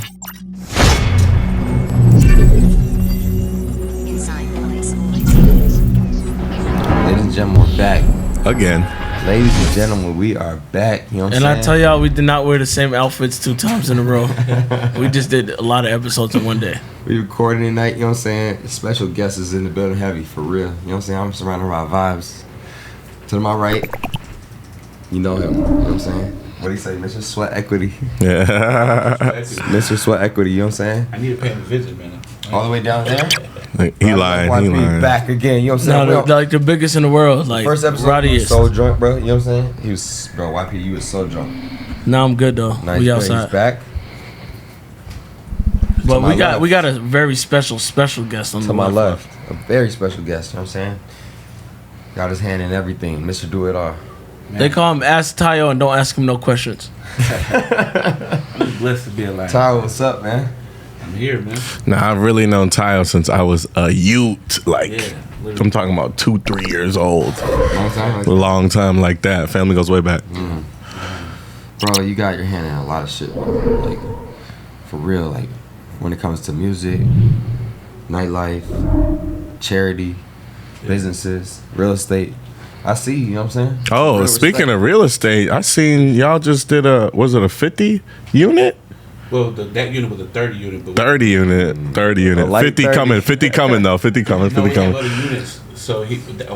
Ladies and gentlemen, we're back. Again. Ladies and gentlemen, we are back. You know what I'm saying? And I tell y'all, we did not wear the same outfits 2 times in a row. We just did a lot of episodes in one day. We recording tonight, you know what I'm saying? Special guest is in the building heavy, for real. You know what I'm saying? I'm surrounded by vibes. To my right, you know him. You know what I'm saying? What do you say, Mr. Sweat Equity? Yeah. Mr. Sweat Equity, you know what I'm saying? I need to pay him a visit, man. All the way down there? He lying. He lying. Back again, you know what I'm saying? No, like the biggest in the world. Like First episode, Roddy he was is. so drunk, bro. You know what I'm saying? He was, bro, YP, you was so drunk. Now I'm good though. Nice, we bro. outside. He's back. But To my we got a very special guest on To the my left. left. A very special guest, you know what I'm saying? Got his hand in everything. Mr. Do It All. They call him Ask Tayo and don't ask him no questions. I'm blessed to be alive. Tyler, what's up, man? I'm here, man. Now, I've really known Tyo since I was a youth. Like, Yeah, literally. I'm talking about 2-3 years old. Long time? A long time like that. Family goes way back. Bro, you got your hand in a lot of shit, bro. Like, for real, like, when it comes to music, nightlife, charity, businesses, real estate. I see you, you know what I'm saying? Oh, Real speaking respect. of real estate, I seen y'all just did was it a 50 unit? Well, that unit was a 30 unit. But 30 unit. 30 unit. A light 50 30. coming. 50 coming, though. 50 coming. no, 50 we had coming. other units. So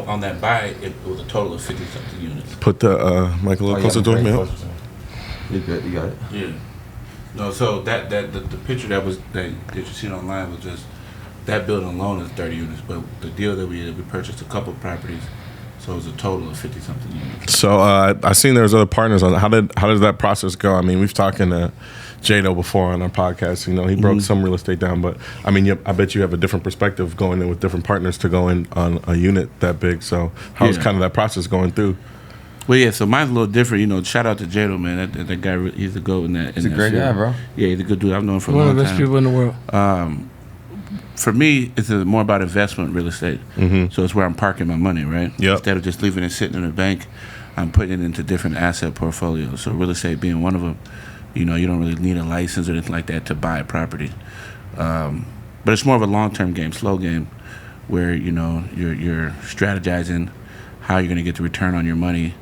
on that buy, it was a total of 50-something units. Put the mic a little closer to me. You good, you got it. Yeah. No, so that the picture that you seen online was just that building alone is 30 units, but the deal that we purchased a couple of properties, so it was a total of 50-something units. So I seen there was other partners on. How did that process go? I mean, we've talking to Jado before on our podcast. You know, he broke some real estate down, but I mean, I bet you have a different perspective going in with different partners to go in on a unit that big. So how's kind of that process going through? Well, yeah, so mine's a little different. You know, shout out to Jado, man. That guy, he's a goat in that. He's a great guy, bro. Yeah, he's a good dude. I've known him for a One long of the time. best people in the world. For me, it's more about investment real estate. So it's where I'm parking my money, right? Yep. Instead of just leaving it sitting in the bank, I'm putting it into different asset portfolios. So real estate being one of them. You know, you don't really need a license or anything like that to buy a property. But it's more of a long-term game, slow game, where, you know, you're strategizing how you're going to get the return on your money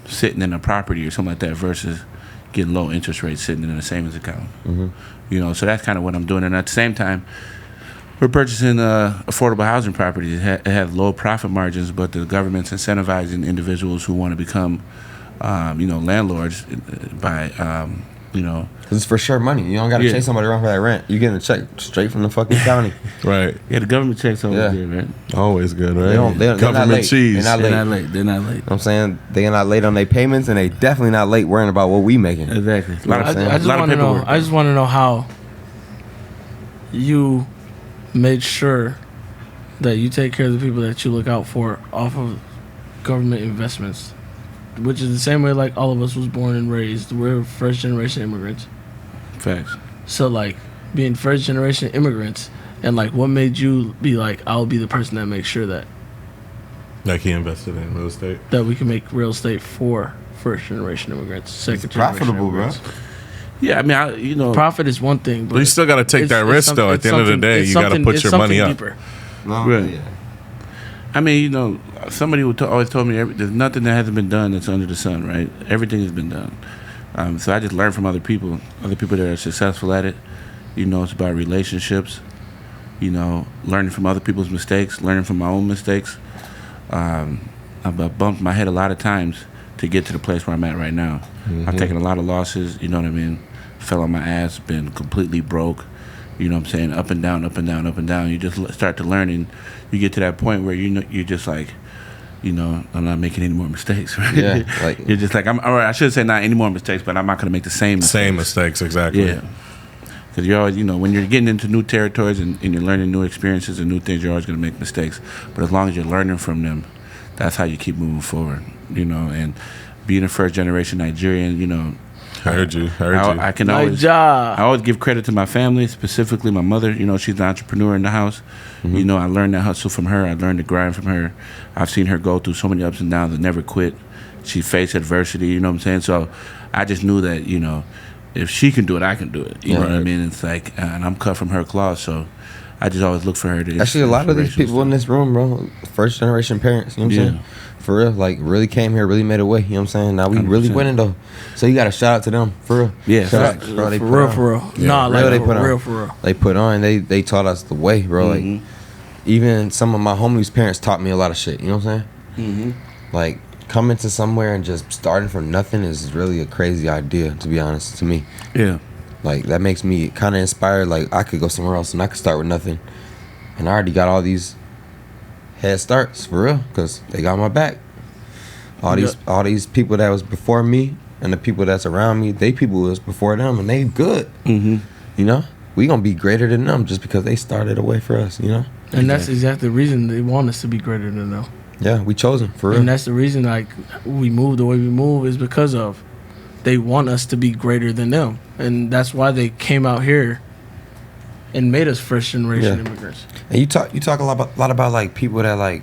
sitting in a property or something like that versus getting low interest rates sitting in a savings account. You know, so that's kind of what I'm doing. And at the same time, we're purchasing affordable housing properties. It have low profit margins, but the government's incentivizing individuals who want to become, you know, landlords by, you know. Because it's for sure money. You don't got to chase somebody around for that rent. You getting a check straight from the fucking county. Right. Yeah, the government checks over there, right? Always good, right? They're not Government late. cheese. They're not late. They're not late. You know what I'm saying? They're not late on their payments, and they definitely not late worrying about what we making. Exactly. You know what I'm saying? I just want to know. I just want to know how you made sure that you take care of the people that you look out for off of government investments, which is the same way like all of us was born and raised. We're first generation immigrants. Facts. So like being first generation immigrants, and like what made you be like, I'll be the person that makes sure that Like he invested in real estate. that we can make real estate for first generation immigrants, second It's profitable, generation bro. immigrants. Yeah, I mean, you know. Profit is one thing, but But you still got to take that risk, though. At the end of the day, you got to put your money up. Deeper. No, Right. yeah. I mean, you know, somebody would always told me there's nothing that hasn't been done that's under the sun, right? Everything has been done. So I just learn from other people that are successful at it. You know, it's about relationships. You know, learning from other people's mistakes, learning from my own mistakes. I've bumped my head a lot of times to get to the place where I'm at right now. I've taken a lot of losses, you know what I mean? Fell on my ass, been completely broke. You know what I'm saying? Up and down, up and down, up and down. You just start to learn, and you get to that point where you're just like, you know, I'm not making any more mistakes. Right? Yeah, like You're just like, I'm all right. I should say not any more mistakes, but I'm not going to make the same mistakes. Same mistakes, exactly. Yeah. Because you're always, you know, when you're getting into new territories and you're learning new experiences and new things, you're always going to make mistakes. But as long as you're learning from them, that's how you keep moving forward, you know. And being a first generation Nigerian, you know, I heard you. I can always, I always give credit to my family, specifically my mother. You know, she's the entrepreneur in the house. You know, I learned that hustle from her. I learned the grind from her. I've seen her go through so many ups and downs and never quit. She faced adversity, you know what I'm saying? So I just knew that, you know, if she can do it, I can do it. You know what I right. mean? It's like, and I'm cut from her cloth, so I just always look for her to. Actually, a lot of these people in this room, bro, first generation parents. You know what I'm saying? For real, like really came here, really made a way. You know what I'm saying? Now we 100%. really winning though. So you got to shout out to them for real. Yeah, shout facts. out, bro. They For put real, on. for real. Yeah, Nah, like they for put on. real, for real. They put on. They taught us the way, bro. Like even some of my homies' parents taught me a lot of shit. You know what I'm saying? Like coming to somewhere and just starting from nothing is really a crazy idea, to be honest, to me. Yeah. Like that makes me kind of inspired. Like I could go somewhere else and I could start with nothing, and I already got all these head starts for real because they got my back. All these people that was before me and the people that's around me, they people was before them and they good. You know, we gonna be greater than them just because they started a way for us. You know, And that's exactly the reason they want us to be greater than them. yeah, we chosen for real. And that's the reason like we move the way we move is because of they want us to be greater than them, and that's why they came out here and made us first generation immigrants. And you talk a lot about like people that like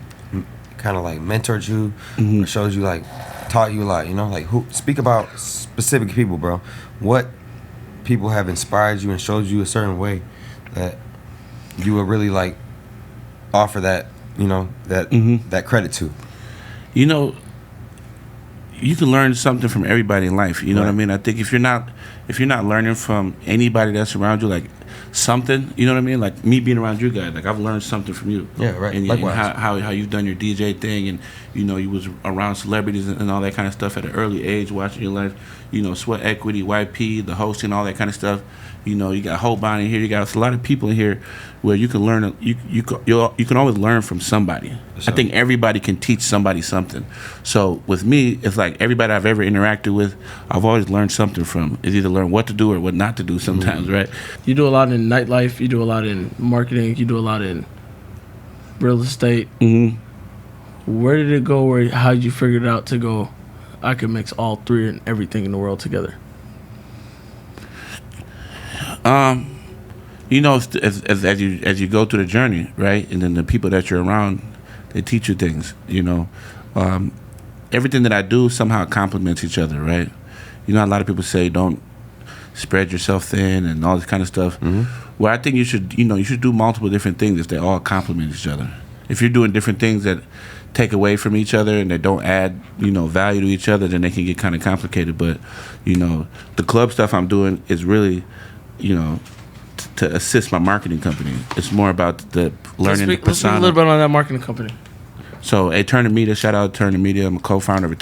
kind of like mentored you or showed you like taught you a lot. You know, like who speak about specific people, bro. What people have inspired you and showed you a certain way that you would really like offer that, you know, that credit to. You know, you can learn something from everybody in life. You know what I mean? I think if you're not learning from anybody that's around you, like something, you know what I mean? Like me being around you guys, like I've learned something from you. Yeah, right. And Likewise. how you've done your DJ thing, and you know you was around celebrities and all that kind of stuff at an early age, watching your life. You know, Sweat Equity, YP, the hosting, all that kind of stuff. You know, you got Hobon in here. You got a lot of people in here where you can learn. You can always learn from somebody. I think everybody can teach somebody something. So with me, it's like everybody I've ever interacted with, I've always learned something from. It's either learn what to do or what not to do sometimes, right? You do a lot in nightlife. You do a lot in marketing. You do a lot in real estate. Where did it go? How did you figure it out to go? I can mix all three and everything in the world together. You know, as you go through the journey, right, and then the people that you're around, they teach you things. You know, everything that I do somehow complements each other, right? You know, a lot of people say don't spread yourself thin and all this kind of stuff. Well, I think you should do multiple different things if they all complement each other. If you're doing different things that take away from each other and they don't add, you know, value to each other, then they can get kind of complicated. But, you know, the club stuff I'm doing is really, you know, to assist my marketing company. It's more about the learning the persona. Let's speak a little bit on that marketing company. So, Turner Media, shout out to Turner Media. I'm a co-founder of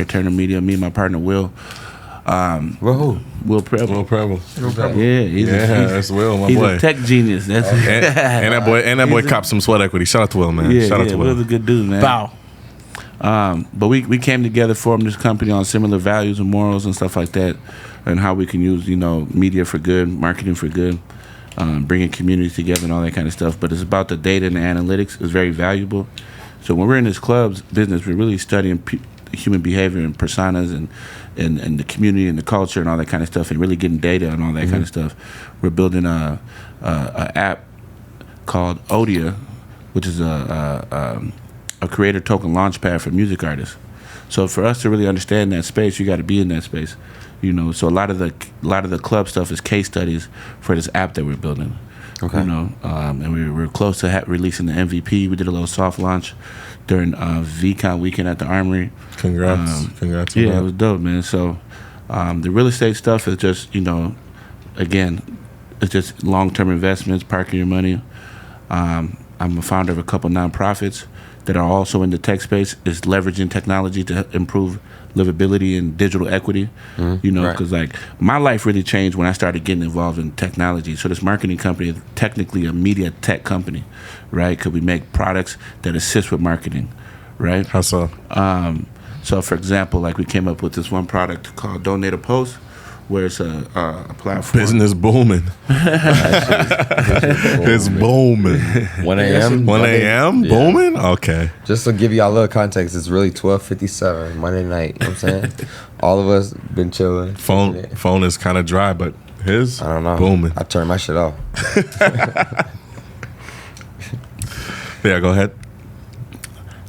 Turner Media. Me and my partner, Will. Will Preble. Will Preble. Yeah, that's Will, my he's boy. a tech genius. That's and that boy copped some Sweat Equity. Shout out to Will, man. Shout out to Will. Will's a good dude, man. Bow. But we came together, formed this company on similar values and morals and stuff like that, and how we can use, you know, media for good, marketing for good, bringing communities together and all that kind of stuff. But it's about the data and the analytics. It's very valuable. So when we're in this club's business, we're really studying human behavior and personas and the community and the culture and all that kind of stuff, and really getting data and all that kind of stuff. We're building a app called Odia, which is a creator token launchpad for music artists. So for us to really understand that space, you got to be in that space, you know. So a lot of the club stuff is case studies for this app that we're building. Okay. You know, and we were close to releasing the MVP. We did a little soft launch during VCon weekend at the Armory. Congrats on that. It was dope, man. So the real estate stuff is just, you know, again, it's just long-term investments, parking your money. I'm a founder of a couple nonprofits that are also in the tech space. Is leveraging technology to improve livability and digital equity. You know, because like my life really changed when I started getting involved in technology. So this marketing company is technically a media tech company, right? Because we make products that assist with marketing, right? How so? So for example, like we came up with this one product called Donate a Post, where it's a platform. Business booming. It's booming. 1 a.m. 1 a.m. booming. Okay. Just to give y'all a little context, it's really 12:57 Monday night. You know what I'm saying? All of us been chilling. Phone is kind of dry, but his I don't know. booming. I turned my shit off. Yeah, go ahead.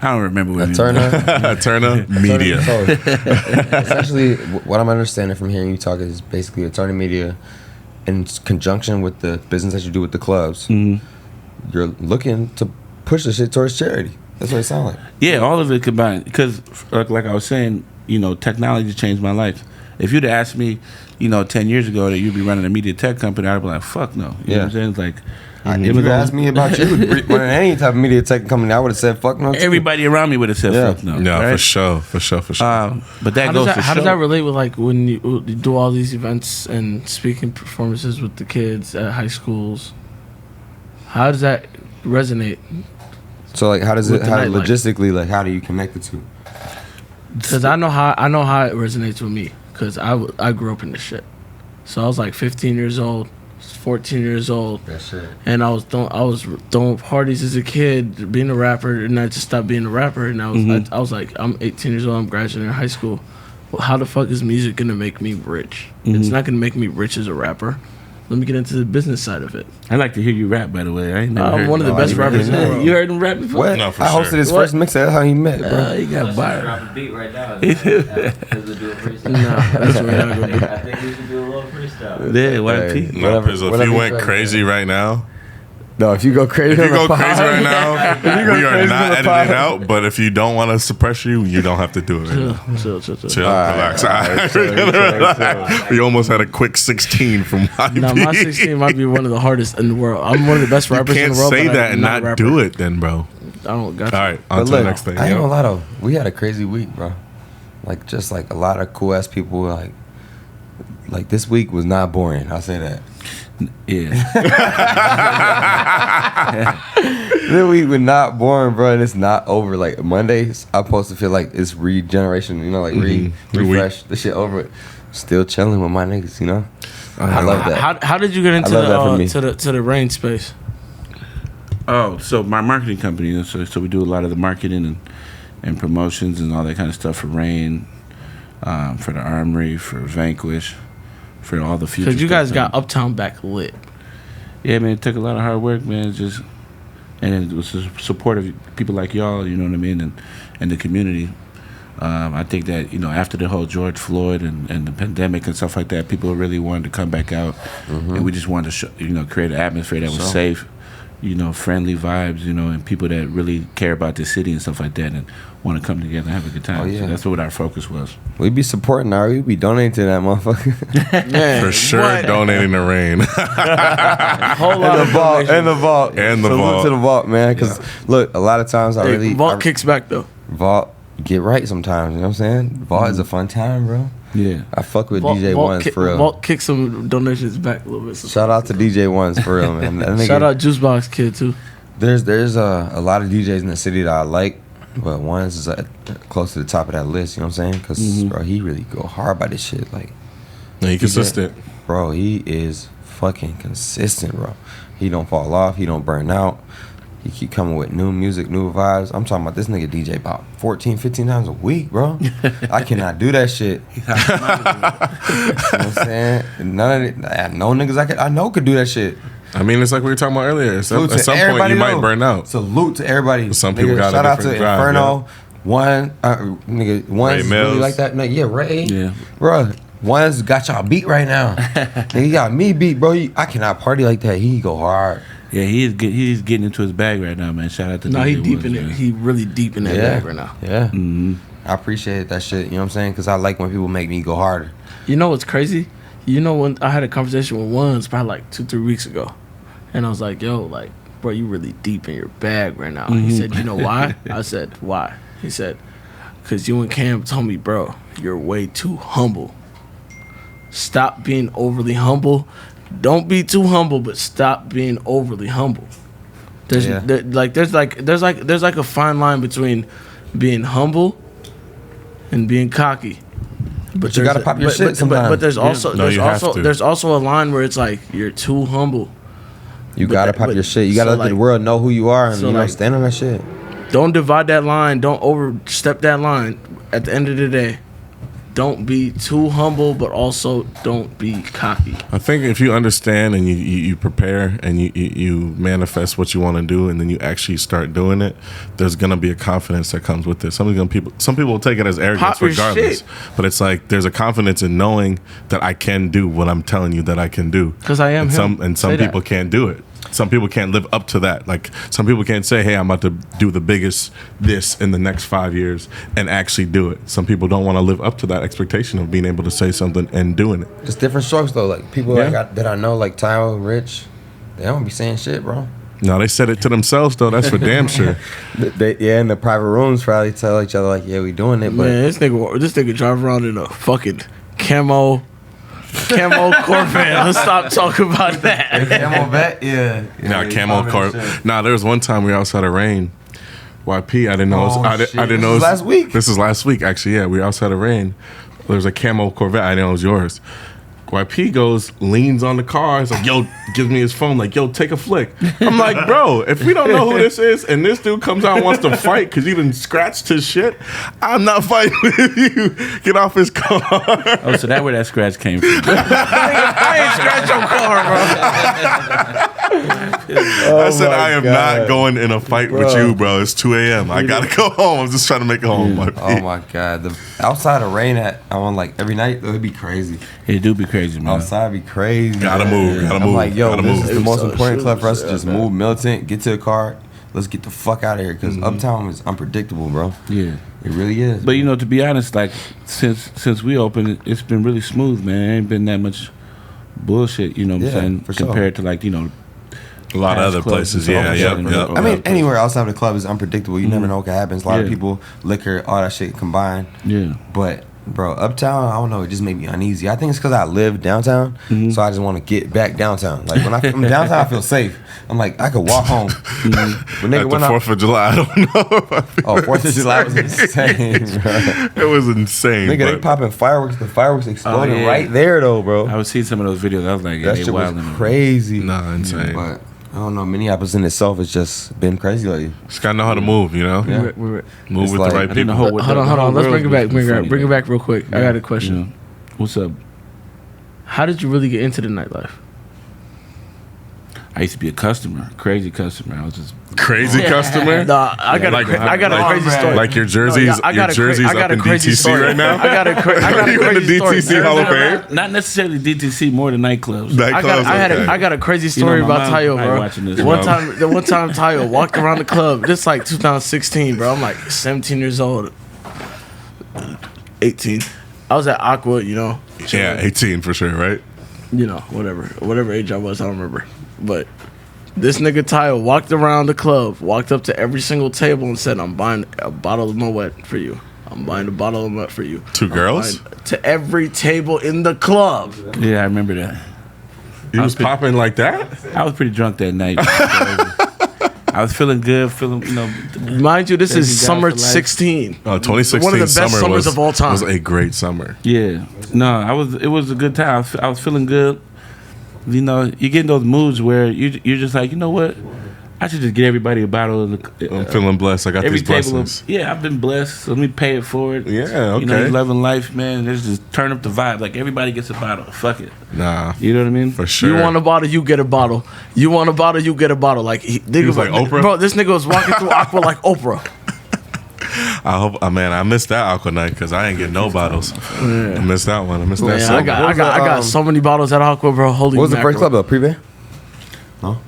I don't remember what Turner Media. So, essentially, what I'm understanding from hearing you talk is basically Turner Media, in conjunction with the business that you do with the clubs. You're looking to push the shit towards charity. That's what it sounds like. Yeah, all of it combined. Because, like I was saying, technology changed my life. If you'd have asked me, 10 years ago that you'd be running a media tech company, I'd be like, fuck no. You know what I'm saying? It's like, if you asked me about you running any type of media tech company, I would have said fuck no. Everybody around me would have said fuck no. Yeah, right? for sure. But that how does that relate with like when you do all these events and speaking performances with the kids at high schools? How does that resonate? So like, how logistically, like, how do you connect the two? Because I know how it resonates with me. Because I grew up in this shit. So I was like 15 years old, 14 years old, and I was throwing parties as a kid, being a rapper, and I just stopped being a rapper. And I was like, I'm 18 years old, I'm graduating high school. Well, how the fuck is music gonna make me rich? It's not gonna make me rich as a rapper. Let me get into the business side of it. I like to hear you rap, by the way. I'm one of the best rappers in the world. You heard him rap before? What? No, for I hosted his first mix. That's how he met, bro. He got fired. Drop a beat right now. Because we'll do a freestyle. That's what we're gonna go do. I think we should do a little freestyle. Yeah, YP. No, Pizzle, if you went crazy right now, No, if you go crazy, right now, we are not editing it out. But if you don't want us to pressure you, you don't have to do it. Right now. Chill. Relax. We almost had a quick 16 from YP. No, my 16 might be one of the hardest in the world. I'm one of the best rappers in the world. You can't say that I'm and not not do it, then, bro. I don't got All you. right, on to the next thing. I ain't gonna lie though, we had a crazy week, bro. Like, just like a lot of cool ass people. Like this week was not boring. I'll say that. Yeah. This week was not boring, bro, and it's not over. Like Mondays, I'm supposed to feel like it's regeneration, like refresh the shit over it. Still chilling with my niggas, I love that. How did you get into the rain space? Oh, so my marketing company. So we do a lot of the marketing and promotions and all that kind of stuff for Rain, for the Armory, for Vanquish, for all the future. Because you guys got Uptown back lit. Yeah, man, it took a lot of hard work, man. And it was the support of people like y'all, you know what I mean, and the community. I think that, after the whole George Floyd and the pandemic and stuff like that, people really wanted to come back out, and we just wanted to, create an atmosphere that was safe, friendly vibes, and people that really care about the city and stuff like that and want to come together and have a good time. Oh, yeah. So that's what our focus was. We be supporting we be donating to that motherfucker. Man, For sure, donating the Rain. Whole lot of vault, and the vault. Salute to the vault, man. Because, look, a lot of times Vault kicks back, though. Vault get right sometimes, you know what I'm saying? Vault is a fun time, bro. Yeah. I fuck with DJ Ones for real. Vault kicks some donations back a little bit. Shout out to DJ Ones for real, man. Shout out Juicebox Kid, too. There's a lot of DJs in the city that I like, but Ones is close to the top of that list, you know what I'm saying? Because, bro, he really go hard by this shit. Like, He consistent. Bro, he is fucking consistent, bro. He don't fall off. He don't burn out. He keep coming with new music, new vibes. I'm talking about this nigga DJ about 14, 15 times a week, bro. I cannot do that shit. You know what I'm saying? None of it. No niggas I know could do that shit. I mean, it's like we were talking about earlier. At some point, you might burn out. Salute to everybody. Some people got shout a out to different drive, Inferno. Nigga, One's really like that. No, yeah, Ray. Yeah. Bro, One's got y'all beat right now. Nigga, he got me beat, bro. I cannot party like that. He go hard. Yeah, he's getting into his bag right now, man. Shout out to he deep in it. He really deep in that bag right now. Yeah. I appreciate that shit, you know what I'm saying? Because I like when people make me go harder. You know what's crazy? When I had a conversation with Ones probably like 2-3 weeks ago, and I was like, yo, like, bro, you really deep in your bag right now. He said, you know why? I said, why? He said, because you and Cam told me, bro, you're way too humble. Stop being overly humble. Don't be too humble, but stop being overly humble. There's like a fine line between being humble and being cocky. But you gotta pop your shit sometimes. But there's also there's also a line where it's like you're too humble. You gotta pop your shit. You gotta let the world know who you are and stand on that shit. Don't divide that line. Don't overstep that line. At the end of the day, don't be too humble, but also don't be cocky. I think if you understand and you prepare and you manifest what you want to do, and then you actually start doing it, there's gonna be a confidence that comes with it. Some people will take it as arrogance regardless, but it's like there's a confidence in knowing that I can do what I'm telling you that I can do. Because I am him. Some people can't do it. Some people can't live up to that. Like, some people can't say, hey, I'm about to do the biggest this in the next 5 years and actually do it. Some people don't want to live up to that expectation of being able to say something and doing it. It's different strokes, though. Like, people that I know, like Tyler, Rich, they don't be saying shit, bro. No, they said it to themselves, though. That's for damn sure. They in the private rooms probably tell each other, like, yeah, we doing it. But Man, this nigga drive around in a fucking camo Corvette. Let's stop talking about that. Camo vet, yeah. Nah, camo Corvette. Nah, there was one time we were outside of rain. YP, I didn't know. I didn't know. This was last week. This was last week, actually. Yeah, we were outside of rain. There was a camo Corvette. I didn't know it was yours. YP goes, leans on the car. He's like, yo, gives me his phone. Like, yo, take a flick. I'm like, bro, if we don't know who this is and this dude comes out and wants to fight because he done scratched his shit, I'm not fighting with you. Get off his car. Oh, so that's where that scratch came from. I ain't scratch your car, bro. I said, I am not going in a fight with you, bro. It's 2 a.m. I got to go home. I'm just trying to make it home. Oh, my God. The outside of rain on, like, every night, it would be crazy. It do be crazy, man. Outside be crazy. Gotta move. I'm like, yo, this is the most important true. club for us to just move militant, get to the car. Let's get the fuck out of here because Uptown is unpredictable, bro. Yeah. It really is. But, to be honest, like, since we opened, it's been really smooth, man. It ain't been that much bullshit, you know what I'm saying? For sure. Compared to, like, a lot of other places, yeah. I mean, anywhere outside of the club is unpredictable. You never know what can happen. It's a lot of people, liquor, all that shit combined. Yeah. But, bro, Uptown, I don't know, it just made me uneasy. I think it's because I live downtown, so I just want to get back downtown. Like, when I'm downtown, I feel safe. I'm like, I could walk home. But At the 4th of July, I don't know if I feel 4th of July was insane, bro. It was insane. Nigga, they popping fireworks. The fireworks exploding right there, though, bro. I was seeing some of those videos. I was like, that they shit was wilding. crazy. Nah, insane. But I don't know. Minneapolis in itself has just been crazy lately. Just gotta know how to move, you know? Yeah. Move It's with like- the right I didn't know people. how- Hold on. Let's bring it back. Funny, Bring it back real quick. I got a question. What's up? How did you really get into the nightlife? I used to be a customer, crazy customer. I was just Crazy customer? Nah, I got a crazy story. Like your jerseys, I got up in DTC right now? I got a Are you in the crazy story. DTC Hall of Fame? not necessarily DTC, more than nightclubs. I got a crazy story my about mom Tayo, probably bro. watching this, One bro. time Tayo walked around the club. This like 2016, bro. I'm like 17 years old, 18. I was at Aqua, Yeah, 18 for sure, right? whatever age I was, I don't remember. But this nigga Tayo walked around the club, walked up to every single table and said, "I'm buying a bottle of Moet for you. I'm buying a bottle of Moet for you." Two girls? To every table in the club. Yeah, I remember that. He was popping like that? I was pretty drunk that night. I was feeling good, Mind you, this Thank is you, God, summer for life. 16. 2016 One of the best summer summers of all time. was a great summer. Yeah. No, it was a good time. I was feeling good. You get in those moods where you're just like, you know what? I should just get everybody a bottle. I'm feeling blessed. I got every these table blessings. I've been blessed. So let me pay it forward. Yeah, okay. You loving life, man. Let's just turn up the vibe. Like, everybody gets a bottle. Fuck it. Nah, You know what I mean? for sure. You want a bottle, you get a bottle. You want a bottle, you get a bottle. Like he was like Oprah? Bro, this nigga was walking through Aqua like Oprah. I hope, I missed that Aqua night because I ain't getting no bottles. I missed that one. I missed that Man, summer. I got so many bottles at Aqua, bro. Holy What was the first club, though? Privé?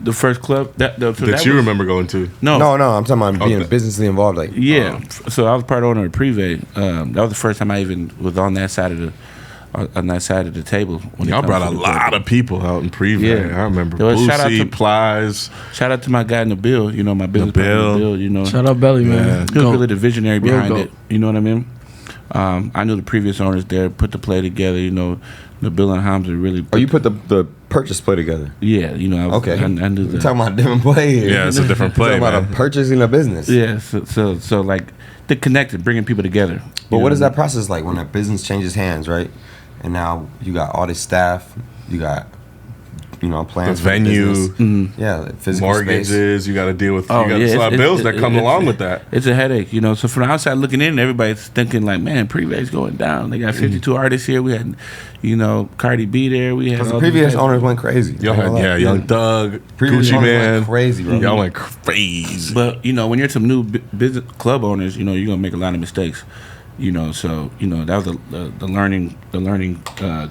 The first club that you remember going to? No, No, I'm talking about being Okay. businessly involved. Like, Yeah, so I was part owner of Privé. That was the first time I even was on that side of the table. When it Y'all comes brought a to the lot club. of people out in Privé. Yeah. I remember Yo, shout out Boosie, to- Plies. Shout out to my guy Nabil. My business partner Nabil. Shout out Belly, man. Yeah. He was really the visionary Real behind goat. it. You know what I mean? I knew the previous owners there, put the play together. Nabil and Hamza really. you put the purchase play together. Yeah, Okay. I knew We're that. talking about different play here. Yeah, it's a different We're play, talking about man. a purchasing a business. Yeah, so like they connected, bringing people together. But You what know is that process like when a business changes hands, right? And now you got all this staff, you got, plans The for venue, the business. Yeah, like physical mortgages. space. You got to deal with. Oh, You got yeah, a lot of bills that come along it's- with that. It's a headache, So from the outside looking in, everybody's thinking like, man, Privé's going down. They got 52 artists here. We had, Cardi B there. We had Because the all previous these guys. owners went crazy. Y'all had, Young Thug, Previous Gucci owners Man, went crazy, bro. Y'all went crazy. But when you're some new business club owners, you're gonna make a lot of mistakes. So that was the learning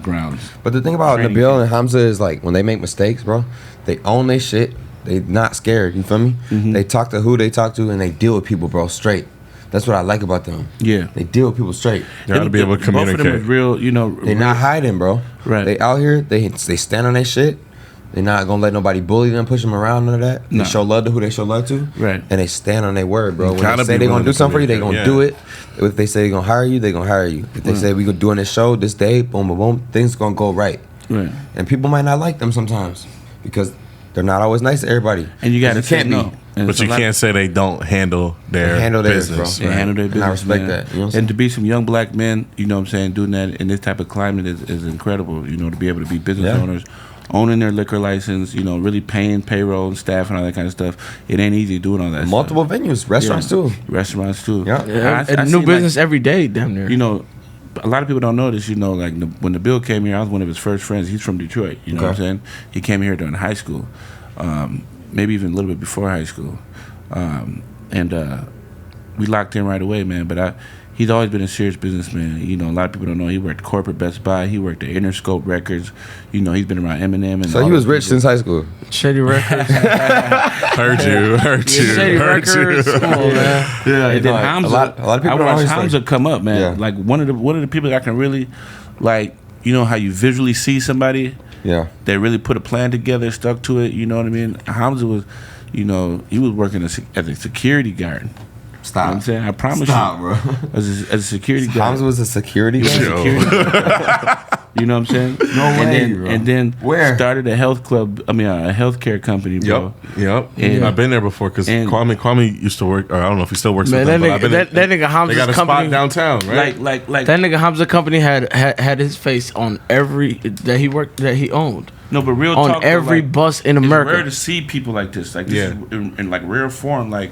grounds. But the thing about Training Nabil and Hamza is like when they make mistakes, bro, they own their shit. They not scared. You feel me? Mm-hmm. They talk to who they talk to, and they deal with people, bro, straight. That's what I like about them. Yeah. They deal with people straight. You got to be able to Both of them communicate. is real. They not hiding, bro. Right. They out here. They stand on their shit. They're not gonna let nobody bully them, push them around, none of that. They No. show love to who they show love to, Right. And they stand on their word, bro. You When gotta they say be they're gonna willing do to something for you, they gonna communicate, do it. If they say they're gonna hire you, they gonna hire you. If they say we gonna do in this show this day, boom, boom, boom, things gonna go right. Right. And people might not like them sometimes because they're not always nice to everybody. And you got to can't no. And But it's you a lot- can't say they don't handle their They handle theirs, business. bro. They handle their And business. I respect man. that, you know what I'm saying? And to be some young black men, doing that in this type of climate is incredible. To be able to be business Yeah. owners, owning their liquor license, really paying payroll and staff and all that kind of stuff. It ain't easy doing all that. Multiple stuff. venues, restaurants too. Restaurants too. Yeah. Yeah, I and seen, new business every day, damn near. A lot of people don't know this. When the Bill came here, I was one of his first friends. He's from Detroit. You know what I'm saying? He came here during high school, maybe even a little bit before high school, and we locked in right away, man. But he's always been a serious businessman. A lot of people don't know he worked corporate Best Buy. He worked at Interscope Records. He's been around Eminem. And So all he was those rich people. since high school. Shady Records. Heard you. Shady Heard you. Records. Come on, man. Yeah, And then Hamza, a lot of people I don't know watched his Hamza story. come up, man. Yeah. Like one of the people that I can really, like, how you visually see somebody Yeah. that really put a plan together, stuck to it. You know what I mean? Hamza was, he was working as a security guard. Stop. You know what I'm saying? I promise Stop, you, bro. as a security guard. Hamza was a security He was a guard. Yo. security guard. You know what I'm saying? No and way, then, bro. And then Where? started a health club. A healthcare company, bro. Yep. And- I've been there before because and- Kwame used to work, or I don't know if he still works Man, with that them, but I've been nigga, that nigga They got Hamza's a spot company. downtown, right? Like That nigga Hamza company had his face on every that he owned. no, but real On talk, though, every bus in It's America. rare to see people like this. Like this Yeah. is in like rare form, like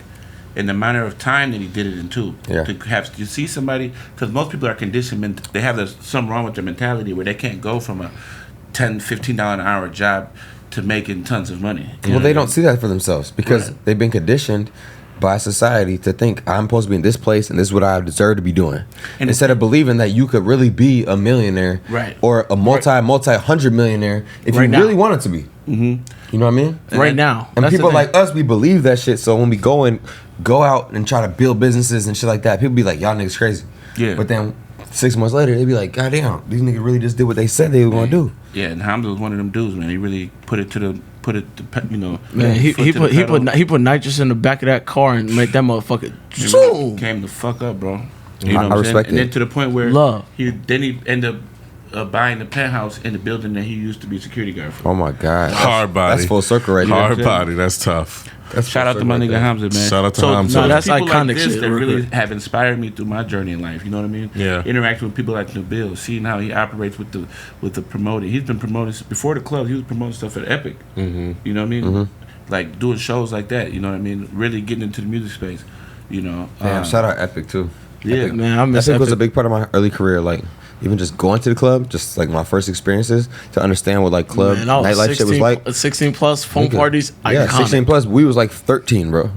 in the manner of time that he did it in too. Yeah. To see somebody, because most people are conditioned, they have something wrong with their mentality where they can't go from a $10, $15 an hour job to making tons of money. Well, they don't see that for themselves because they've been conditioned by society to think I'm supposed to be in this place and this is what I deserve to be doing. And instead of believing that you could really be a millionaire, Right. or a multi-hundred millionaire if Right you now. really wanted to be. Mm-hmm. You know what I mean? Right now. And That's the people thing. like us, we believe that shit. So when we go out and try to build businesses and shit like that, people be like, y'all niggas crazy. Yeah. But then 6 months later, they be like, God damn, these niggas really just did what they said they were gonna do. Yeah, and Hamza was one of them dudes, man. He really put it to Man, he foot to the pedal. put nitrous in the back of that car and made that motherfucker He zoom. came the fuck up, bro. I You know what I'm saying? respect And it. then to the point where Love. he ended up buying the penthouse in the building that he used to be security guard for. Oh my God. Hard body. That's full circle right there. Hard Yeah. body. That's tough. That's Shout full out to circle my right nigga there. Hamza, man. Shout out to Hamza. No, that's people iconic like this shit, that real really quick. have inspired me through my journey in life. You know what I mean? Yeah. Interacting with people like Nabil, seeing how he operates with the promoting. He's been promoting before the club. He was promoting stuff at Epic. Mm-hmm. You know what I mean? Like doing shows like that. You know what I mean? Really getting into the music space. You know? Damn, shout out Epic too. Yeah, Man, I miss Epic was a Epic. big part of my early career. Like even just going to the club, just like my first experiences to understand what like club Man, I was nightlife shit was like. 16 plus phone Nigga. parties. Yeah, Iconic. 16 plus. We was like 13, bro.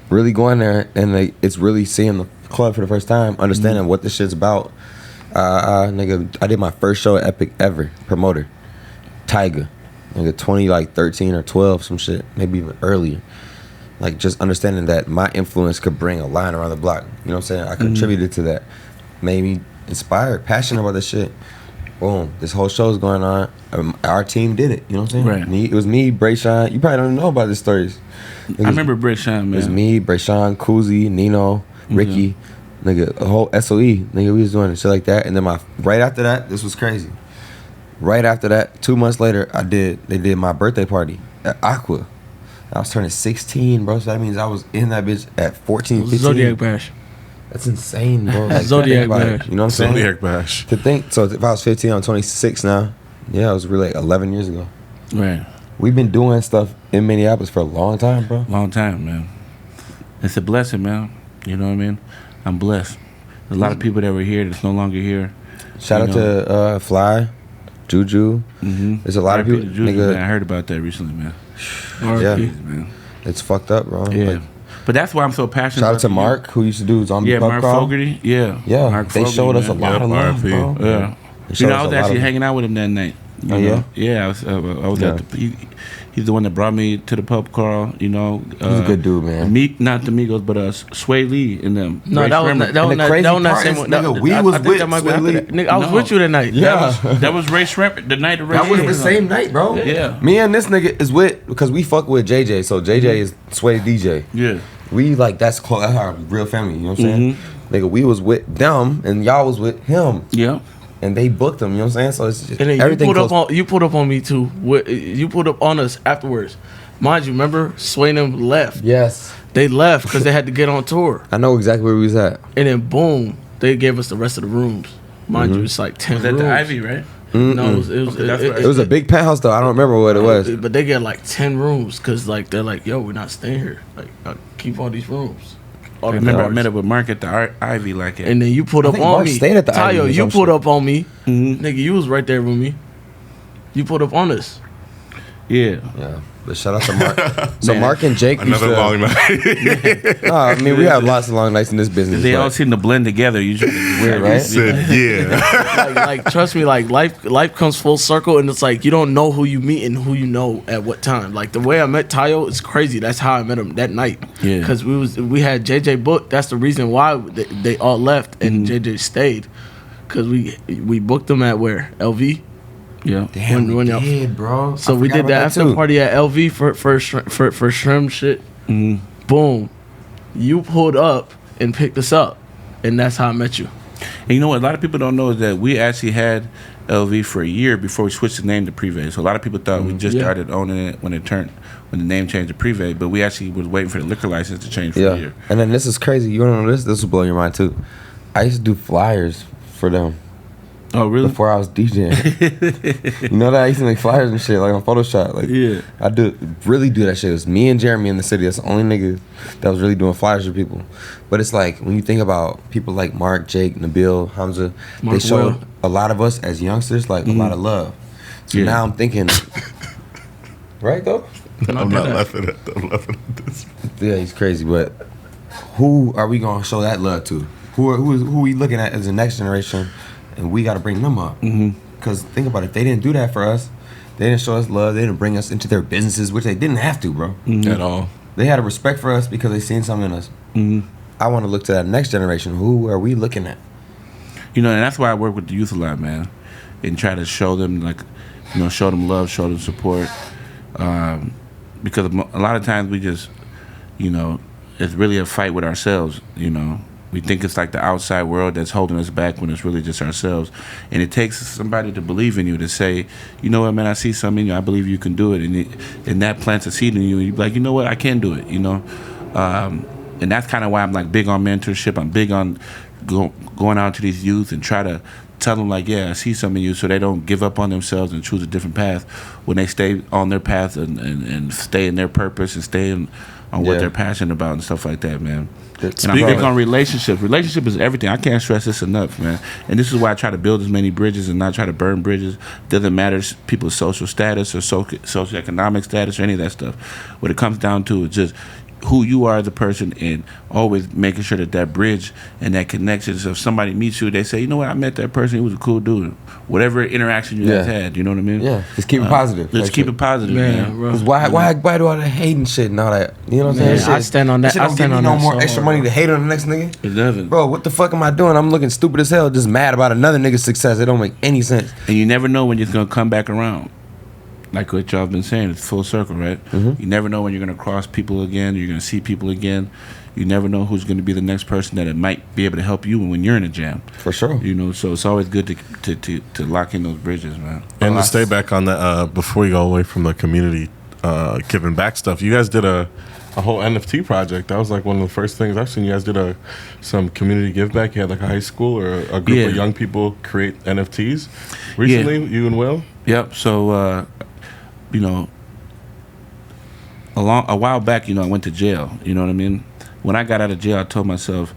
Really going there and like it's really seeing the club for the first time, understanding what this shit's about. Nigga, I did my first show at Epic ever. Promoter, Tyga, nigga, 13 or 12, some shit, maybe even earlier. Like just understanding that my influence could bring a line around the block. You know what I'm saying? I contributed to that. Made me inspired, passionate about this shit. Boom, this whole show's going on. Our team did it. You know what I'm saying? Right. It was me, Brayshawn. You probably don't know about these stories. I remember Brick Shine, man. It was me, Brayshawn, Koozie, Nino, Ricky, nigga, a whole SOE, nigga. We was doing shit like that, and then right after that, this was crazy. Right after that, 2 months later, they did my birthday party at Aqua. I was turning 16, bro. So that means I was in that bitch at 14, 15. Zodiac Bash. That's insane, bro. Like, Zodiac think about it, Bash. you know what I'm saying? Zodiac Bash. To think, so if I was 15, I'm 26 now. Yeah, it was really like 11 years ago. Right. we've been doing stuff in Minneapolis for a long time, bro. Long time, man. It's a blessing, man. You know what I mean? I'm blessed. There's a lot of people that were here that's no longer here. Shout out to Fly, Juju. Mm-hmm. There's a lot of people. Juju, Nigga, man, I heard about that recently, man. yeah, Man. it's fucked up, bro. Yeah. Like, But that's why I'm so passionate. shout out to about Mark, who used to do Zombie Pub Mark Crawl. Fogarty. Yeah. Yeah, Mark they Fogarty, showed us a man. lot of love, RIP. bro. Yeah. They showed I us was a lot actually of- hanging out with him that night. You Oh, know? yeah? Yeah, I was at the. He's the one that brought me to the pub crawl. You know, He's a good dude, man. Not the Migos, but Sway Lee and them. No, Ray that was Shremmer. not, that was And the not, crazy that was not part same is, one. nigga, That- we I was think with that might be Sway after Lee. that. Nigga, I was No. with you that night. Yeah. That was Ray Shremmer, the night of Ray. That was the Shremmer. same night, bro. Yeah. Me and this nigga is with, because we fuck with JJ, so JJ is Sway DJ. Yeah. We like, that's close, that's our real family, you know what I'm saying? Nigga, we was with them, and y'all was with him. Yeah. And they booked them, you know what I'm saying? So it's just, And then everything you pulled up on me too. You pulled up on us afterwards. Mind you, remember Sway and them left. Yes. They left because they had to get on tour. I know exactly where we was at. And then boom, they gave us the rest of the rooms. Mind you, it's like 10 Was that rooms. the Ivy, right? No, it was Okay, that's what It was a big penthouse, though. I don't remember what it was. But they get like 10 rooms because like they're like, yo, we're not staying here. Like, keep all these rooms. All I the remember I cars. met up with Mark at the Ivy like it. And then you pulled I up think on Mark me. stayed at the Ivy Tayo, or you some pulled shit. up on me. Mm-hmm. Nigga, you was right there with me. You pulled up on us. Yeah. Yeah. But shout out to Mark. So Man. Mark and Jake used Another to, long night. No, I mean, we have lots of long nights in this business. They all but- seem to blend together. Usually. Weird, right? Said yeah. like trust me, like life comes full circle, and it's like you don't know who you meet and who you know at what time. Like the way I met Tayo is crazy. That's how I met him that night. Yeah. Because we had JJ booked. That's the reason why they all left and JJ stayed. Because we booked them at where LV. Yeah. Damn, When we y'all- did, bro. So I we forgot did about the after too. party at LV for Shrimp shit. Mm-hmm. Boom, you pulled up and picked us up, and that's how I met you. And you know what? A lot of people don't know is that we actually had LV for a year before we switched the name to Privé. So a lot of people thought we just Yeah. started owning it when the name changed to Privé, but we actually was waiting for the liquor license to change for a Yeah. year. And then this is crazy. You wanna know this? This will blow your mind too. I used to do flyers for them Oh, really? before I was DJing. You know that I used to make flyers and shit, like on Photoshop. Like, Yeah. I really do that shit. It was me and Jeremy in the city. That's the only nigga that was really doing flyers for people. But it's like when you think about people like Mark, Jake, Nabil, Hamza, Mark they showed Will. a lot of us as youngsters like a lot of love. So Yeah. now I'm thinking, right though? I'm not laughing at that. I'm laughing at this. Yeah, he's crazy. But who are we gonna show that love to? Who we looking at as the next generation? And we got to bring them up. Because think about it. If they didn't do that for us, they didn't show us love. They didn't bring us into their businesses, which they didn't have to, bro. At all. They had a respect for us because they seen something in us. I want to look to that next generation. Who are we looking at? You know, and that's why I work with the youth a lot, man, and try to show them, like, you know, show them love, show them support. Because a lot of times we just, you know, it's really a fight with ourselves, you know. We think it's like the outside world that's holding us back when it's really just ourselves. And it takes somebody to believe in you to say, you know what, man, I see something in you. I believe you can do it. And that plants a seed in you. And you're like, you know what, I can do it, you know. And that's kind of why I'm like big on mentorship. I'm big on going out to these youth and try to tell them like, yeah, I see something in you, so they don't give up on themselves and choose a different path when they stay on their path and stay in their purpose and stay on what Yeah. they're passionate about and stuff like that, man. And I'm Speaking big of- on relationships. Relationship is everything. I can't stress this enough, man. And this is why I try to build as many bridges and not try to burn bridges. Doesn't matter people's social status or socioeconomic status or any of that stuff. What it comes down to is just who you are as a person and always making sure that bridge and that connection. So if somebody meets you, they say, you know what, I met that person. He was a cool dude. Whatever interaction you guys Yeah. had, you know what I mean? Yeah, just keep it positive. Let's Like keep shit. it positive, Man, man. bro. 'Cause why do all the hating shit and all that? You know what I'm Man, saying? I stand on that. Shit I don't stand give me on no that more so extra hard, money to hate on the next nigga. It doesn't. Bro, what the fuck am I doing? I'm looking stupid as hell, just mad about another nigga's success. It don't make any sense. And you never know when it's going to come back around. Like what y'all been saying, it's full circle, right? You never know when you're going to cross people again. You're going to see people again. You never know who's going to be the next person that it might be able to help you when you're in a jam. For sure. You know, so it's always good to lock in those bridges, man. And to stay back on that, before we go away from the community giving back stuff, you guys did a whole NFT project. That was like one of the first things I've seen. You guys did some community give back. You had like a high school or a group Yeah. of young people create NFTs recently, you and Will? Yep. So, you know, a while back, I went to jail. You know what I mean? When I got out of jail, I told myself,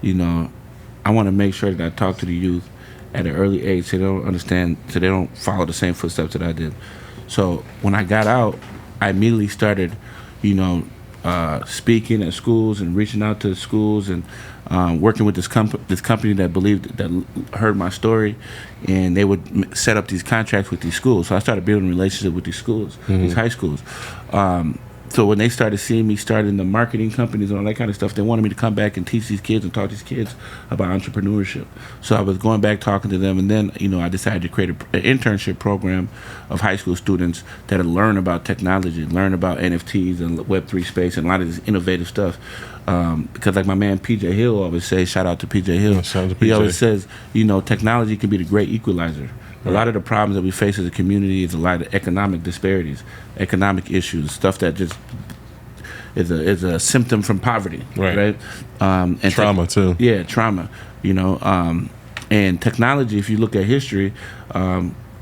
I want to make sure that I talk to the youth at an early age so they don't understand, so they don't follow the same footsteps that I did. So when I got out, I immediately started, speaking at schools and reaching out to schools and working with this company that heard my story, and they would set up these contracts with these schools. So I started building relationships with these schools, these high schools. So when they started seeing me starting the marketing companies and all that kind of stuff, they wanted me to come back and teach these kids and talk to these kids about entrepreneurship. So I was going back talking to them, and then I decided to create an internship program of high school students that would learn about technology, learn about NFTs and Web3 space and a lot of this innovative stuff. Because like my man PJ Hill always says, shout out to PJ Hill. Shout out to PJ. He always says, technology can be the great equalizer. A lot of the problems that we face as a community is a lot of economic disparities, economic issues, stuff that just is a symptom from poverty, right? And trauma too. Yeah, trauma. And technology, if you look at history,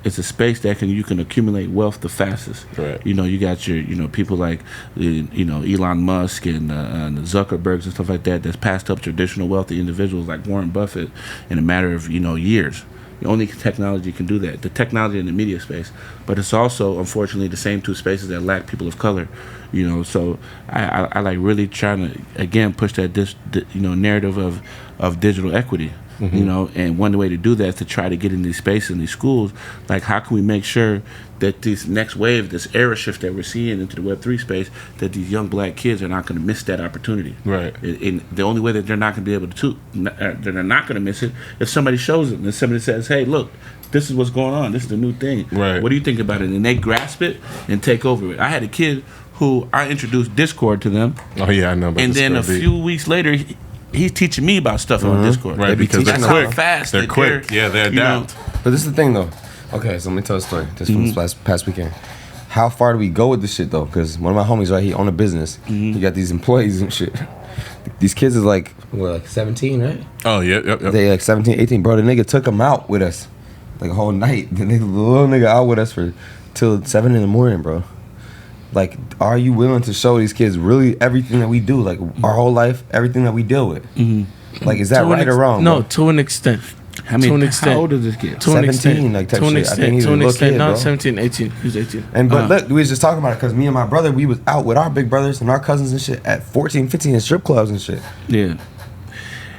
it's a space that you can accumulate wealth the fastest. Right. You got your people like Elon Musk and the Zuckerbergs and stuff like that that's passed up traditional wealthy individuals like Warren Buffett in a matter of years. Only technology can do that. The technology in the media space, but it's also unfortunately the same two spaces that lack people of color. So I like really trying to again push that narrative of digital equity. And one way to do that is to try to get in these spaces, in these schools. Like, how can we make sure that this next wave, this era shift that we're seeing into the Web3 space, that these young black kids are not going to miss that opportunity? Right. And the only way that they're not going to be able to, they're not going to miss it, if somebody shows them, if somebody says, hey, look, this is what's going on, this is the new thing. Right. What do you think about it? And they grasp it and take over it. I had a kid who I introduced Discord to them. Oh, yeah, I know about and then a few weeks later, he's teaching me about stuff on Discord. Right, because they're That's quick. how fast They're quick. Yeah, they adapt. But this is the thing, though. Okay, so let me tell a story. This from this past weekend. How far do we go with this shit, though? Because one of my homies, right, he own a business. He got these employees and shit. These kids is like 17, right? Oh, yeah. They like 17, 18. Bro, the nigga took them out with us. Like a whole night. The little nigga out with us till 7 in the morning, bro. Like, are you willing to show these kids really everything that we do? Like, our whole life, everything that we deal with? Like, is that right or wrong? No, bro? to an extent. I mean, to an extent. how old is this kid? To an 17, extent. like, type to an shit. I think extent. he's To a an little extent. kid, Not bro. 17, 18. He was 18. But look, we was just talking about it because me and my brother, we was out with our big brothers and our cousins and shit at 14, 15 in strip clubs and shit. Yeah.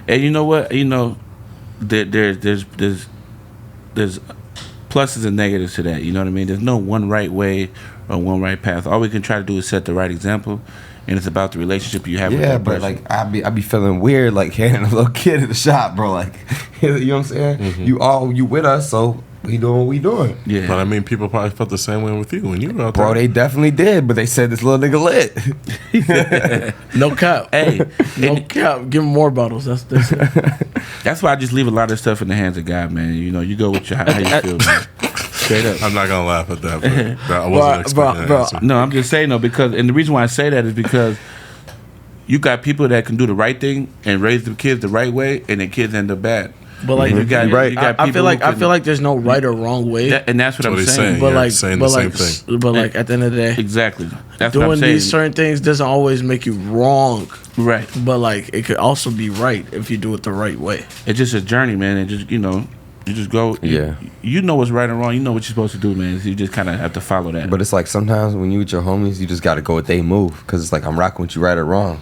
And you know what? There's pluses and negatives to that. You know what I mean? There's no one right way or one right path. All we can try to do is set the right example, and it's about the relationship you have with Yeah, that but person. like I be feeling weird like handing a little kid in the shop, bro. Like, you know what I'm saying? You with us, so we doing what we doing. Yeah. But I mean, people probably felt the same way with you when you were out there. Bro, they definitely did, but they said this little nigga lit. No cap. Hey, No cap. Give him more bottles. that's why I just leave a lot of stuff in the hands of God, man. You go with how you feel, man. Straight up. I'm not gonna laugh at that, but I wasn't expecting that answer. No, I'm just saying though, and the reason why I say that is because you got people that can do the right thing and raise the kids the right way, and the kids end up bad. But like, you got right. you got I people feel like there's no right or wrong way. and that's what I'm he's saying. saying. But Yeah, like, saying but the like, same thing. but like, at the end of the day, Exactly. That's what I'm doing saying. these certain things doesn't always make you wrong. Right. But like, it could also be right if you do it the right way. It's just a journey, man. And just you just go. Yeah. You know what's right and wrong. You know what you're supposed to do, man. So you just kind of have to follow that. But it's like sometimes when you with your homies, you just got to go with they move because it's like I'm rocking with you right or wrong,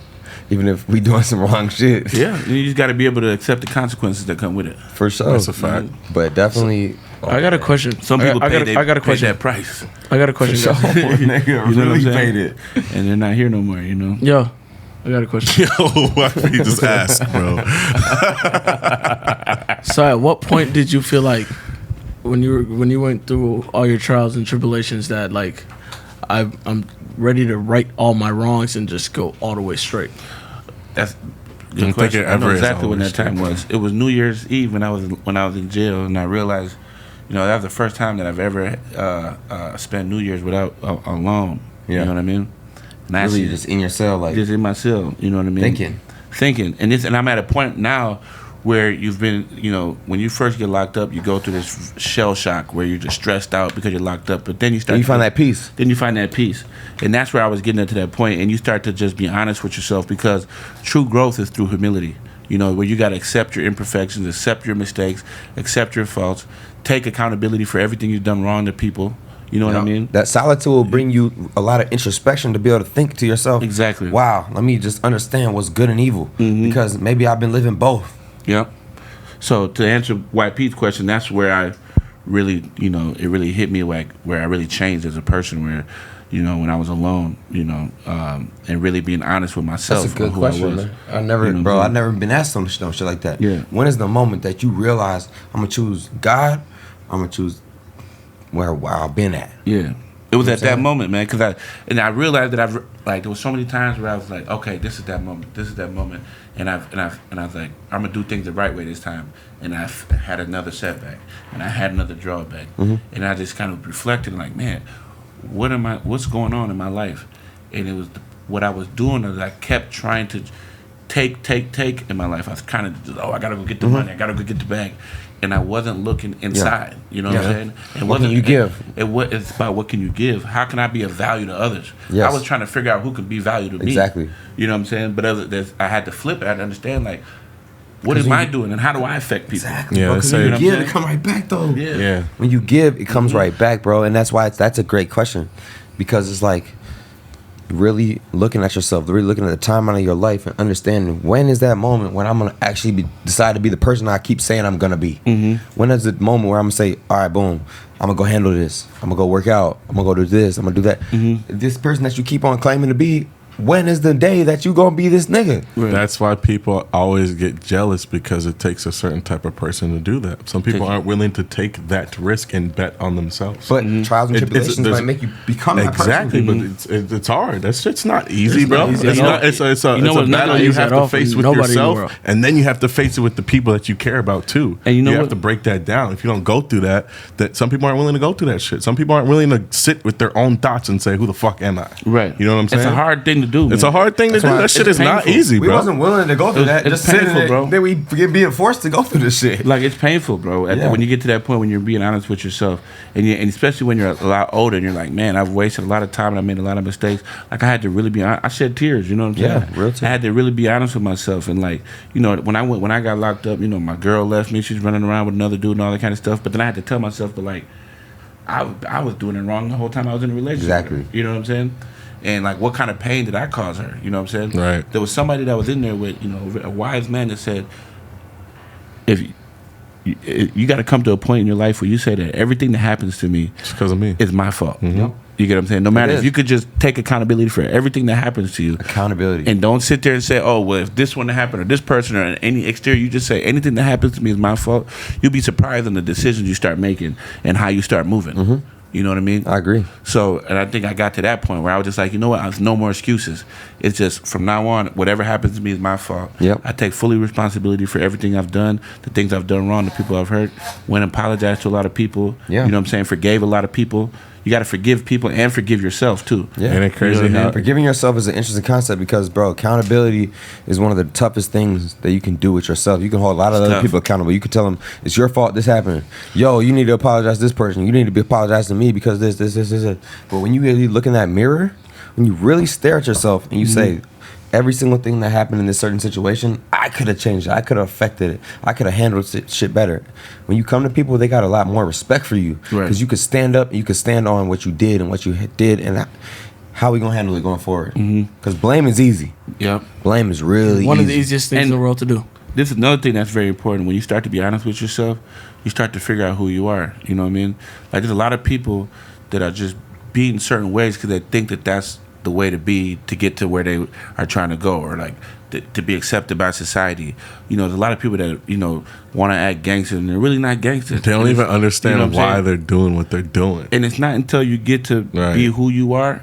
even if we doing some wrong shit. yeah, you just got to be able to accept the consequences that come with it. For sure. That's a fact. But definitely. I got a question. Some people I got a pay question. that price, I got a question. So, guys. nigga You know what I'm really saying? paid it. and they're not here no more. Yo, I got a question. Yo, why did you just ask, bro? So, at what point did you feel like when you went through all your trials and tribulations that like I'm ready to right all my wrongs and just go all the way straight? That's a I good think question. it I know ever is exactly when always that time was. It was New Year's Eve when I was in jail, and I realized, that was the first time that I've ever spent New Year's without alone. Yeah. You know what I mean? And I Really actually just in your cell, like just in my cell. You know what I mean? thinking. and I'm at a point now where you've been, when you first get locked up, you go through this shell shock where you're just stressed out because you're locked up. But then you start. You find that peace. Then you find that peace, and that's where I was getting to that point. And you start to just be honest with yourself, because true growth is through humility. Where you got to accept your imperfections, accept your mistakes, accept your faults, take accountability for everything you've done wrong to people. You know what I mean? That solitude will bring you a lot of introspection to be able to think to yourself. Exactly. Wow, let me just understand what's good and evil, because maybe I've been living both. Yep. So to answer White Pete's question, that's where I really, it really hit me, like where I really changed as a person, where, when I was alone, and really being honest with myself. That's a good who question, I was. man. I've never been asked no shit like that. Yeah. When is the moment that you realize I'm gonna choose God? I'm gonna choose where I've been at. Yeah. It was at that moment, man, because I realized that there was so many times where I was like, okay, this is that moment, and I was like, I'm gonna do things the right way this time, and I had another setback, and I had another drawback, and I just kind of reflected, like, man, what's going on in my life, and it was what I was doing is I kept trying to take in my life. I was kind of I gotta go get the money, I gotta go get the bag. And I wasn't looking inside. You know what I'm saying? And what can you give? It's about what can you give? How can I be of value to others? Yes. I was trying to figure out who can be value to me. Exactly. You know what I'm saying? But I had to flip it. I had to understand, like, what am I doing and how do I affect people? Exactly. Yeah, Because when you give, it come right back though. Yeah. When you give, it comes right back, bro. And that's why that's a great question, because it's like really looking at yourself, really looking at the timeline of your life and understanding when is that moment when I'm gonna actually decide to be the person I keep saying I'm gonna be. When is the moment where I'm gonna say, all right, boom, I'm gonna go handle this, I'm gonna go work out, I'm gonna go do this, I'm gonna do that. This person that you keep on claiming to be, when is the day that you gonna be this nigga? That's why people always get jealous, because it takes a certain type of person to do that. Some people aren't willing to take that risk and bet on themselves. But trials and tribulations might make you become that person. Exactly, but it's hard. That shit's not easy, bro. Not easy It's at all. not. It's a what's battle not you easy have at all to face for with nobody in the world. yourself, and then you have to face it with the people that you care about too. And you have to break that down. If you don't go through that some people aren't willing to go through that shit. Some people aren't willing to sit with their own thoughts and say, "Who the fuck am I?" Right. You know what I'm saying? It's a hard thing to do, man. It's a hard thing to do. That shit is not painful. easy, We bro. wasn't willing to go through that. It's Just sitting painful, there, bro. then we get being forced to go through this shit. Like, it's painful, bro. When you get to that point when you're being honest with yourself, and especially when you're a lot older and you're like, man, I've wasted a lot of time and I made a lot of mistakes. Like, I had to really be honest. I shed tears, you know what I'm saying? Yeah, real talk. I had to really be honest with myself. And, like, when I got locked up, my girl left me. She's running around with another dude and all that kind of stuff. But then I had to tell myself that, like, I was doing it wrong the whole time I was in a relationship. Exactly. With her, you know what I'm saying? And, like, what kind of pain did I cause her? You know what I'm saying? Right. There was somebody that was in there with, a wise man that said, if you got to come to a point in your life where you say that everything that happens to me It's because of me. is my fault. Yep. You get what I'm saying? No matter is. if you could just take accountability for everything that happens to you. Accountability. And don't sit there and say, oh, well, if this one happened or this person or any exterior, you just say anything that happens to me is my fault. You'll be surprised on the decisions you start making and how you start moving. You know what I mean? I agree. So, and I think I got to that point where I was just like, you know what? There's no more excuses. It's just from now on, whatever happens to me is my fault. Yep. I take fully responsibility for everything I've done, the things I've done wrong, the people I've hurt. Went and apologized to a lot of people. Yeah. You know what I'm saying? Forgave a lot of people. You got to forgive people and forgive yourself too. Yeah. Ain't it crazy how Forgiving yourself is an interesting concept because, bro, accountability is one of the toughest things that you can do with yourself. You can hold a lot of other people accountable. You can tell them, it's your fault this happened. Yo, you need to apologize to this person. You need to be apologizing to me because this. But when you really look in that mirror, when you really stare at yourself and you say, every single thing that happened in this certain situation, I could have changed it. I could have affected it. I could have handled shit better. When you come to people, they got a lot more respect for you because you could stand up and you could stand on what you did and what you did and how we gonna handle it going forward. Because blame is easy. Yep. Blame is really One easy. of the easiest things in the world to do. This is another thing that's very important. When you start to be honest with yourself, you start to figure out who you are. You know what I mean? Like, there's a lot of people that are just being certain ways because they think that that's the way to be to get to where they are trying to go, or like to be accepted by society. There's a lot of people that want to act gangster and they're really not gangsters. they don't even understand why saying? they're doing what they're doing. And it's not until you get to be who you are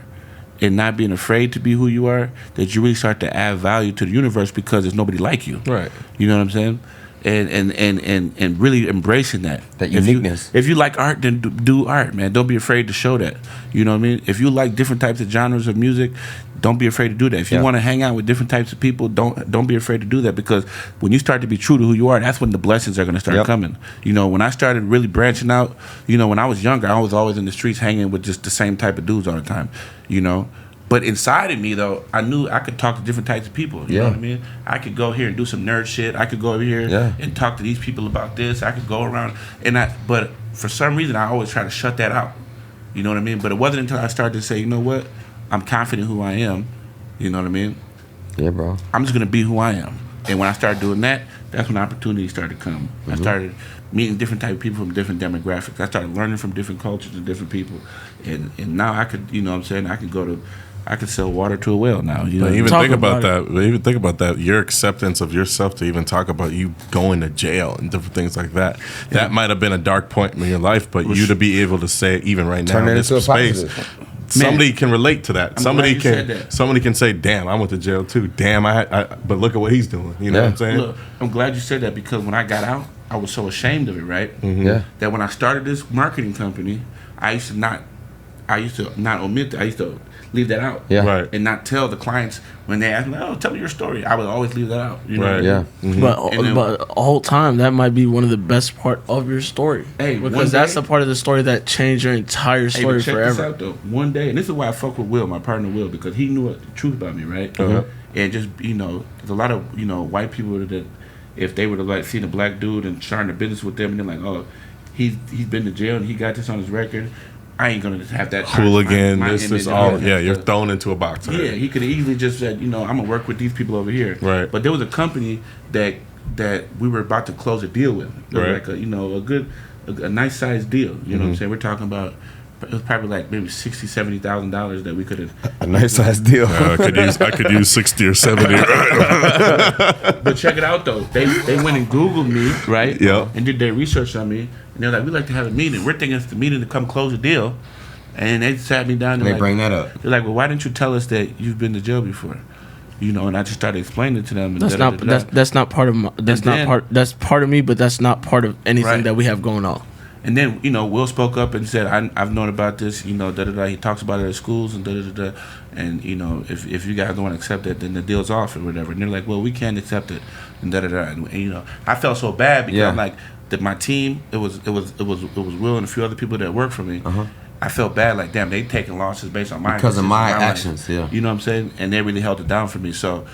and not being afraid to be who you are that you really start to add value to the universe because there's nobody like you. Right. You know what I'm saying? and really embracing that uniqueness. If you like art, then do art, man. Don't be afraid to show that. You know what I mean? If you like different types of genres of music, don't be afraid to do that. If you want to hang out with different types of people, don't be afraid to do that, because when you start to be true to who you are, that's when the blessings are going to start coming. You know, when I started really branching out, you know, when I was younger, I was always in the streets hanging with just the same type of dudes all the time, you know. But inside of me, though, I knew I could talk to different types of people. You know what I mean? I could go here and do some nerd shit. I could go over here and talk to these people about this. I could go around but for some reason, I always try to shut that out. You know what I mean? But it wasn't until I started to say, you know what? I'm confident who I am. You know what I mean? Yeah, bro. I'm just gonna be who I am. And when I started doing that, that's when opportunities started to come. I started meeting different type of people from different demographics. I started learning from different cultures and different people. And now I could, you know what I'm saying? I could sell water to a whale now. You know, even think about that. Even think about that. Your acceptance of yourself to even talk about you going to jail and different things like that. Yeah. That might have been a dark point in your life, but you to be able to say it even right now in this space. Somebody can relate to that. Somebody can say, "Damn, I went to jail too. Damn, but look at what he's doing." You know what I'm saying? Look, I'm glad you said that, because when I got out, I was so ashamed of it, right? Yeah. That when I started this marketing company, I used to not omit that. I used to leave that out, and not tell the clients when they ask me, "Oh, tell me your story." I would always leave that out. You know? Yeah. But the whole time, that might be one of the best part of your story. Hey, because that's the part of the story that changed your entire story check forever. This out, though. One day, and this is why I fuck with Will, my partner Will, because he knew the truth about me, right? And just, you know, there's a lot of, you know, white people that if they were to like see a black dude and starting a business with them, and they're like, "Oh, he's been to jail and he got this on his record," I ain't gonna have that hooligan. This is all. Yeah, you're thrown into a box. Yeah, he could have easily just said, you know, I'm gonna work with these people over here. Right. But there was a company that we were about to close a deal with. Like a nice sized deal. You know what I'm saying? We're talking about. It was probably like maybe $60,000-$70,000 that we could have. A nice size deal. I could use 60 or 70. But check it out though. They went and Googled me, right? Yeah. And did their research on me, and they're like, "We'd like to have a meeting. We're thinking it's the meeting to come close a deal." And they sat me down. And they bring that up. They're like, "Well, why didn't you tell us that you've been to jail before?" You know, and I just started explaining it to them. And that's not part of that's part of me, but that's not part of anything that we have going on. And then, you know, Will spoke up and said, I've known about this, you know, He talks about it at schools and And, you know, if you guys don't want to accept it, then the deal's off or whatever. And they're like, well, we can't accept it and And, you know, I felt so bad because I'm like, that my team, it was Will and a few other people that work for me. I felt bad, like, damn, they taking losses based on because of my actions, You know what I'm saying? And they really held it down for me. So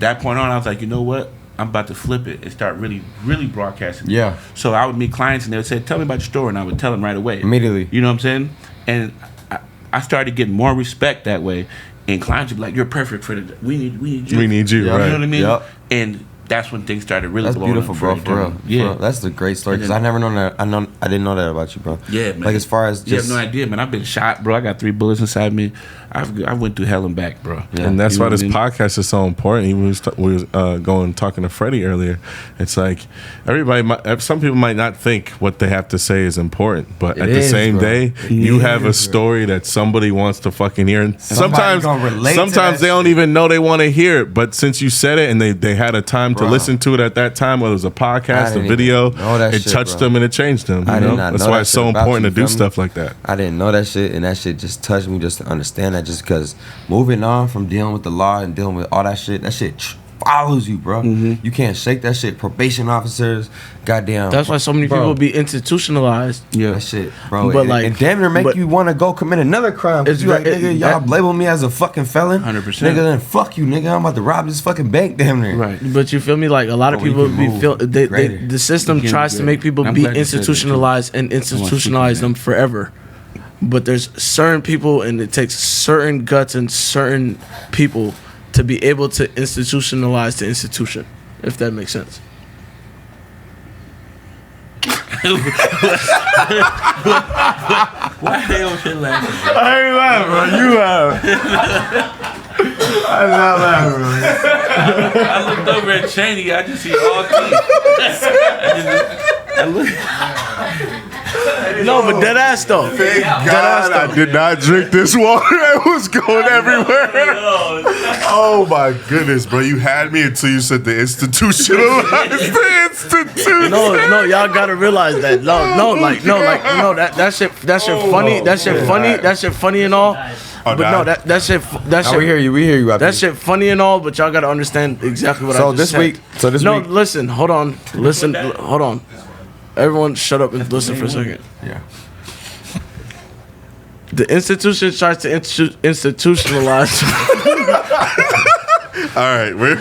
that point on, I was like, you know what? I'm about to flip it and start really, really broadcasting. Yeah. So I would meet clients and they would say, "Tell me about your story," and I would tell them right away. Immediately. You know what I'm saying? And I started getting more respect that way. And clients would be like, "You're perfect for the. We need you. We need you. Yep. Right. You know what I mean?" Yep. And that's when things started really. That's blowing beautiful, up bro. For real. Yeah. For real. That's the great story because I never known that. I didn't know that about you, bro. Yeah, man. Like as far as you have no idea, man. I've been shot, bro. I got 3 bullets inside me. I went through hell and back, bro. Yeah. And that's why this podcast is so important. Even we was going talking to Freddie earlier. It's like some people might not think what they have to say is important, but at the same day, you have a story that somebody wants to fucking hear. And sometimes they don't even know they want to hear it. But since you said it and they had a time to listen to it at that time, whether it was a podcast, a video, it touched them and it changed them. That's why it's so important to do stuff like that. I didn't know that shit, and that shit just touched me just to understand that. Just because moving on from dealing with the law and dealing with all that shit follows you, bro. You can't shake that shit. Probation officers, goddamn. That's why so many people be institutionalized. Yeah, that shit, bro. But and damn near make you want to go commit another crime. It's like, nigga, y'all label me as a fucking felon. 100%. Nigga, then fuck you, nigga. I'm about to rob this fucking bank, damn near. Right. But you feel me? Like a lot of people the system tries to make people be institutionalized and institutionalize them forever. But there's certain people, and it takes certain guts and certain people to be able to institutionalize the institution, if that makes sense. Why they on shit laughing? I ain't laughing, bro. You laugh. I'm not laughing, bro. I looked over at Cheney. I just see all teeth. No, but dead ass though. Thank God I did not drink this water. It was going everywhere. Oh my goodness, bro. You had me until you said the institutionalized. The institution. No, y'all gotta realize that. That shit funny. That shit funny. That shit funny and all. Oh, But no, that shit. We hear you. That shit funny and all, but y'all gotta understand exactly what I just said. So this week. Listen, hold on. Hold on. Everyone shut up and listen for a second. Yeah. The institution tries to institutionalize. All right, we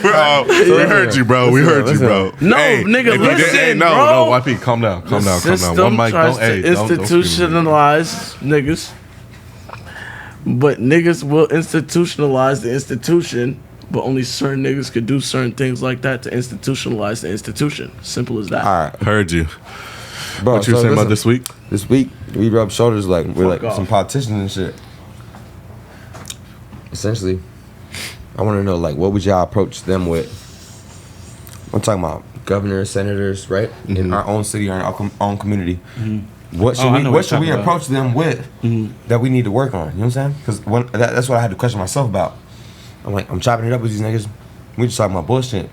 heard you, bro. We heard you, bro. No, nigga, if you listen, didn't- bro. No, YP, calm down. The system tries to institutionalize niggas, but niggas will institutionalize the institution, but only certain niggas could do certain things like that to institutionalize the institution. Simple as that. All right, Heard you. bro. What you were saying about this week? This week, we rub shoulders like we're like Fuck off. some politicians and shit. Essentially, I want to know like what would y'all approach them with? I'm talking about governors, senators, right? In our own city or in our own community. What should I know what what should you're we talking approach them with that we need to work on? You know what I'm saying? Because that's what I had to question myself about. I'm like, I'm chopping it up with these niggas. We just talking about bullshit.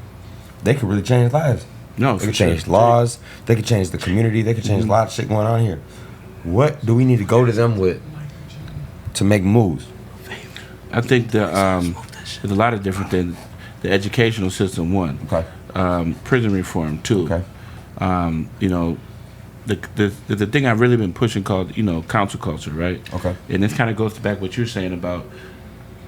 They could really change lives. No, They could change laws. They could change the community. They could change a lot of shit going on here. What do we need to go to them with to make moves? I think there's a lot of different things. The educational system, one. Okay. Prison reform, two. Okay. You know, the thing I've really been pushing called, you know, council culture, right? Okay. And this kind of goes back what you're saying about,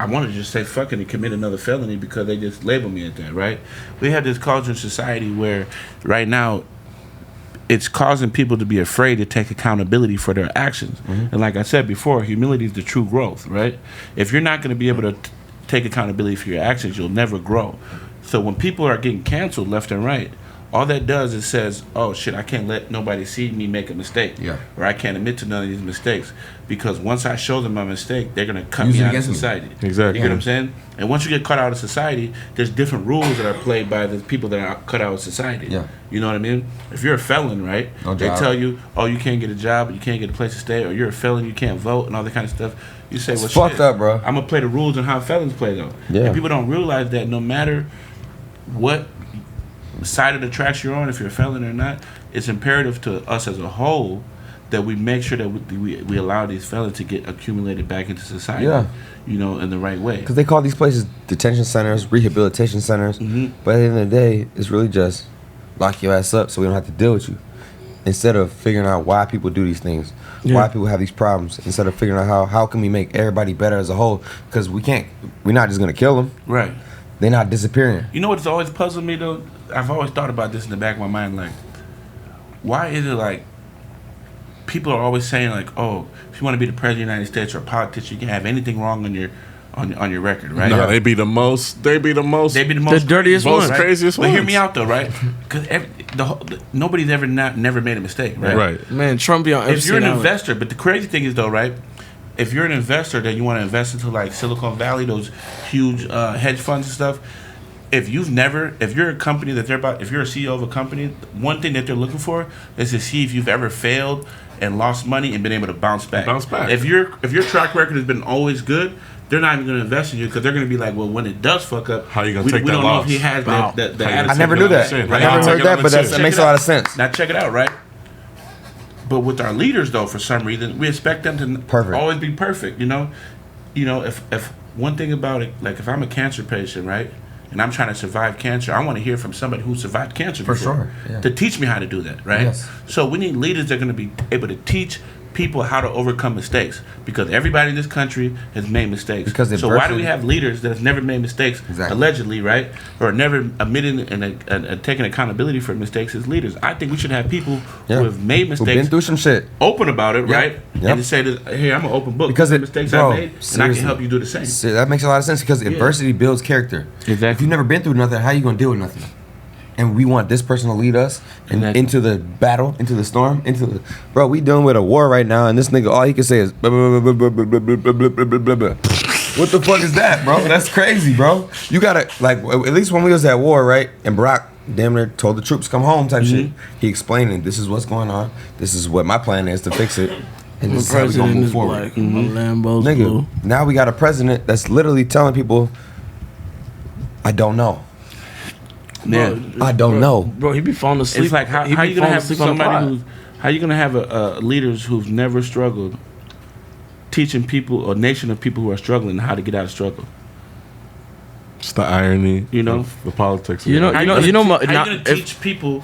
I want to just say fucking and commit another felony because they just label me at that, right? We have this culture in society where right now it's causing people to be afraid to take accountability for their actions. And like I said before, humility is the true growth, right? If you're not going to be able to take accountability for your actions, you'll never grow. So when people are getting canceled left and right, all that does is says, oh shit, I can't let nobody see me make a mistake. Yeah. Or I can't admit to none of these mistakes. Because once I show them my mistake, they're going to cut Use me it out of against me. society. Exactly. You get what I'm saying? And once you get cut out of society, there's different rules that are played by the people that are cut out of society. Yeah. You know what I mean? If you're a felon, right? No they job. tell you, oh, you can't get a job, you can't get a place to stay, or you're a felon, you can't vote, and all that kind of stuff. You say, It's well, fucked shit, up, bro. I'm going to play the rules on how felons play, though. Yeah. And people don't realize that no matter what side of the tracks you're on, if you're a felon or not, it's imperative to us as a whole that we make sure that we allow these felons to get accumulated back into society, Yeah. you know, in the right way. Because they call these places detention centers, rehabilitation centers. But at the end of the day, it's really just lock your ass up so we don't have to deal with you. Instead of figuring out why people do these things, why people have these problems, instead of figuring out how can we make everybody better as a whole, because we're not just going to kill them. Right. They're not disappearing. You know what's always puzzled me, though? I've always thought about this in the back of my mind, like, why is it like people are always saying like, oh, if you want to be the president of the United States or a politician, you can have anything wrong on your record, right? No, they be the most. They be the most The dirtiest most one. craziest But hear ones. me out though, right? Because nobody's ever never made a mistake, right? Right. Man, Trump be on If you're an Epstein Island. investor, but the crazy thing is though, right? If you're an investor that you want to invest into like Silicon Valley, those huge hedge funds and stuff. If you're a company that if you're a CEO of a company, one thing that they're looking for is to see if you've ever failed and lost money and been able to bounce back. If your track record has been always good, they're not even going to invest in you because they're going to be like, well, when it does fuck up, How you gonna we take that don't know loss? if he has Wow. the How you gonna attitude. I never knew that. Right. I never heard that, but that Check makes it a lot out. of sense. Now check it out, right? But with our leaders, though, for some reason, we expect them to Perfect. always be perfect. You know, if one thing about it, like if I'm a cancer patient, right, and I'm trying to survive cancer, I want to hear from somebody who survived cancer For before, sure, yeah. to teach me how to do that, right? Yes. So we need leaders that are going to be able to teach people how to overcome mistakes because everybody in this country has made mistakes. Because so why do we adversity- have leaders that have never made mistakes, Exactly. allegedly, right, or never admitting and taking accountability for mistakes as leaders? I think we should have people Yeah. who have made Who've mistakes been through some shit. open about it, right? Yep. And to say that, hey, I'm an open book. Because These are it- mistakes bro, I made, and I seriously. can help you do the same. See, that makes a lot of sense because adversity builds character. Exactly. If you've never been through nothing, how you gonna deal with nothing? And we want this person to lead us Exactly. into the battle, into the storm, bro. We dealing with a war right now, and this nigga all he can say is blah, blah, blah, blah, blah, blah, blah, blah, blah, blah, blah, blah. What the fuck is that, bro? That's crazy, bro. You gotta like at least when we was at war, right? And Barack damn near told the troops come home type shit. He explained it. This is what's going on. This is what my plan is to fix it. And this is how we gonna move forward. My Lambo's Nigga, blue. now we got a president that's literally telling people, I don't know. Yeah. I don't know. Bro, he be falling asleep. It's like how He be you gonna falling have asleep on the somebody pod. who's how you gonna have a leaders who've never struggled teaching people a nation of people who are struggling how to get out of struggle. It's the irony, You know? of the politics. You know- How you gonna know, how now, you gonna if- teach people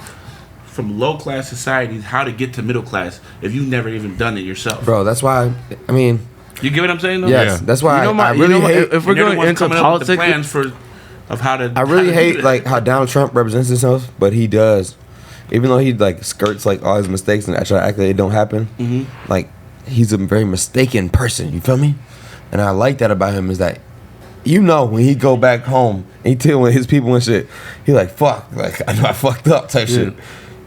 from low class societies how to get to middle class if you've never even done it yourself? Bro, that's why, I mean, You get what I'm saying though? yes, Yeah. that's why You know, I really hate, if we're And they're the going ones into coming up with the politics, plans of how to. I really how to hate do like that. how Donald Trump represents himself, but he does. Even though he like skirts like all his mistakes and try to act like it don't happen, like he's a very mistaken person. You feel me? And I like that about him is that, you know, when he go back home and he deal with his people and shit, he like fuck, like I know I fucked up type shit.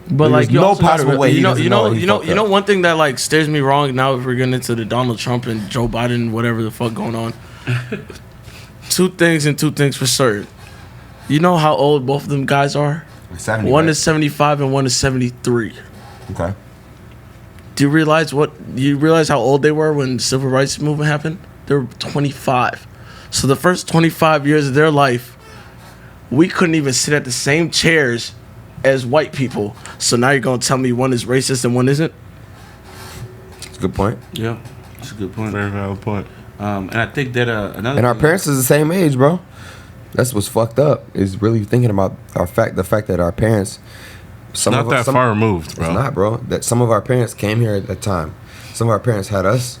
but There's like you no also gotta possible re- way he you know, doesn't you know know, he you know, fucked you know, up. one thing that like steers me wrong now if we're getting into the Donald Trump and Joe Biden, whatever the fuck going on. two things for certain. You know how old both of them guys are? 70, One right? is 75 and one is 73. Okay. Do you realize how old they were when the civil rights movement happened? They were 25. So the first 25 years of their life, we couldn't even sit at the same chairs as white people. So now you're gonna tell me one is racist and one isn't? It's a good point. Yeah, that's a good point. Very valid point. And I think that another And our thing- parents is the same age, bro. That's what's fucked up. Is really thinking about the fact that our parents, some Not that far removed, bro. It's not, bro. That some of our parents came here at that time. Some of our parents had us.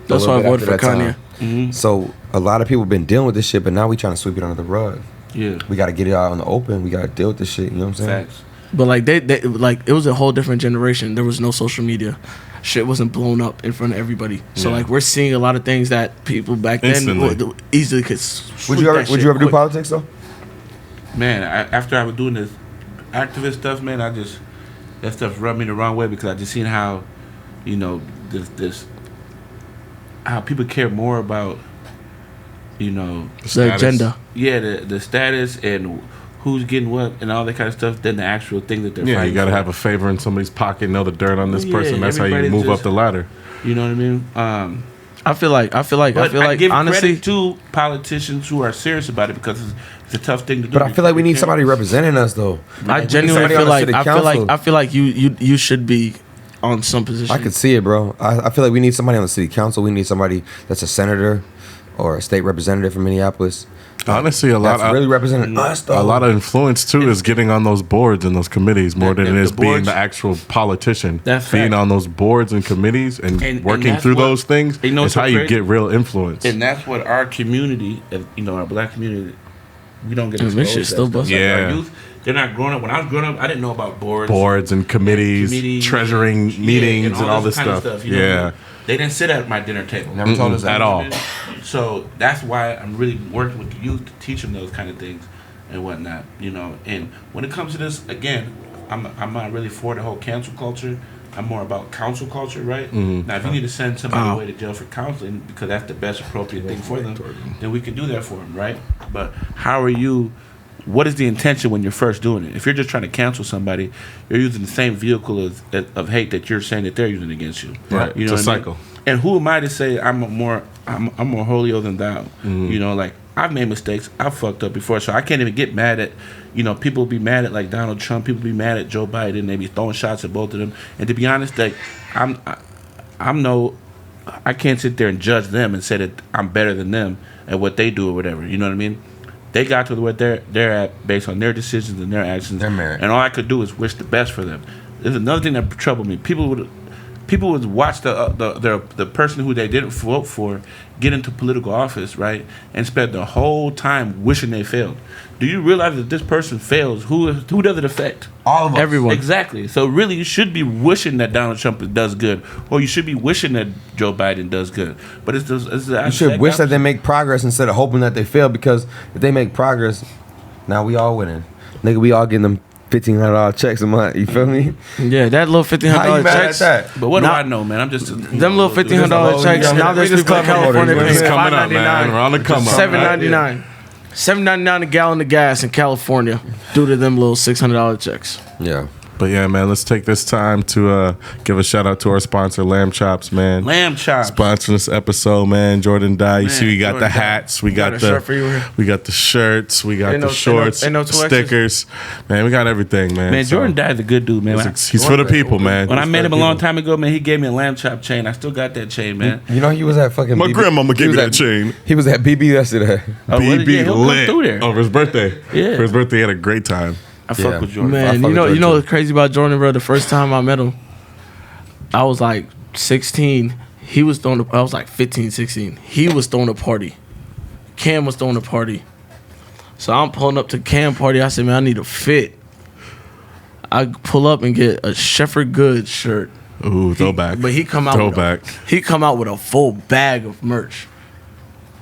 a That's why I little voted bit for after that Kanye. time. Mm-hmm. So a lot of people been dealing with this shit, but now we trying to sweep it under the rug. Yeah, We got to get it out in the open. We got to deal with this shit. You know what I'm saying? facts. But like they like it was a whole different generation. There was no social media. Shit wasn't blown up in front of everybody. So Yeah. like we're seeing a lot of things that people back Instantly. then easily could. Would you ever do politics though? Man, after I was doing this activist stuff, man, that stuff rubbed me the wrong way because I just seen how, you know, how people care more about, you know, The Status. agenda. yeah, the status and who's getting what and all that kind of stuff than the actual thing that they're Yeah, fighting you got to for. have a favor in somebody's pocket, know the dirt on this Yeah, person. That's how you everybody move just- up the ladder. You know what I mean? I feel like But I give honestly, credit to politicians who are serious about it because it's a tough thing to do. But I feel like we need somebody representing us though. I need genuinely somebody feel on the like city I feel like council. you should be on some position. I could see it, bro. I feel like we need somebody on the city council. We need somebody that's a senator or a state representative from Minneapolis. Honestly, a lot That's really representing us, though. a lot of influence too is getting on those boards and those committees more than it the is being boards- the actual politician. That's being fact. on those boards and committees and And working that's through what- those things you know is what's how so you crazy? get real influence. And that's what our community, you know, our black community, we don't get Man, exposed this to shit still that stuff. busting. Like, our Yeah. youth, they're not growing up. When I was growing up, I didn't know about boards. Boards and committees, treasuring Yeah, meetings, and all this kind of stuff. you know what I Yeah, mean? They didn't sit at my dinner table. Never told us that at all. So that's why I'm really working with the youth to teach them those kind of things and whatnot, you know. And when it comes to this, again, I'm not really for the whole cancel culture. I'm more about counsel culture, right? Now, if you need to send somebody away to jail for counseling because that's the best appropriate thing for them, then we can do that for them, right? But how are you? What is the intention when you're first doing it? If you're just trying to cancel somebody, you're using the same vehicle of hate that you're saying that they're using against you. Right. You know It's a what I mean? cycle. And who am I to say I'm more holier than thou? Mm-hmm. You know, like I've made mistakes, I've fucked up before, so I can't even get mad at. You know, people be mad at like Donald Trump. People be mad at Joe Biden. They be throwing shots at both of them. And to be honest, like I can't sit there and judge them and say that I'm better than them at what they do or whatever. You know what I mean? They got to where they're at based on their decisions and their actions. Their merit. And all I could do is wish the best for them. There's another thing that troubled me. People would watch the person who they didn't vote for get into political office, right, and spend the whole time wishing they failed. Do you realize that this person fails? Who does it affect? All of us. Everyone. Exactly. So really, you should be wishing that Donald Trump does good, or you should be wishing that Joe Biden does good. But it's the You should wish that they make progress instead of hoping that they fail, because if they make progress, now we all winning. Nigga, we all getting them $1,500 checks a month. You feel me? Yeah, that little $1,500 How you mad checks. at that? But what do Now- I know, man? I'm just Them little $1,500 checks. Yeah, Now we there's just people in club California voters, paying It's coming up, man. We're on the come up. $7.99. $7.99 a gallon of gas in California due to them little $600 checks. Yeah. But yeah, man, let's take this time to give a shout out to our sponsor, Lamb Chops, man. Lamb chops. Sponsoring this episode, man. Jordan Dye. You Man, see, we got Jordan the Dye. hats, we got a shirt for you the here? we got the shirts, we got Ain't the no- shorts, ain't no 2Xs? stickers. Man, we got everything, man. Man, So, Jordan Dy's a good dude, man. he's for the people, man. When I He's met for him the a long people. time ago, man, he gave me a lamb chop chain. I still got that chain, man. You know, he was at fucking My grandmama gave me that chain. He was at BB yesterday. Oh, what? BB Yeah, he'll come lit. through there. Oh, for his birthday. Yeah. For his birthday, he had a great time. I fuck with Jordan. Man, fuck you know with Jordan, what's crazy about Jordan, bro? The first time I met him, I was like 16. I was like 15, 16. He was throwing a party. Cam was throwing a party. So I'm pulling up to Cam party. I said, man, I need a fit. I pull up and get a Shepherd Goods shirt. Ooh, throwback. But he come out Throwback. he come out with a full bag of merch.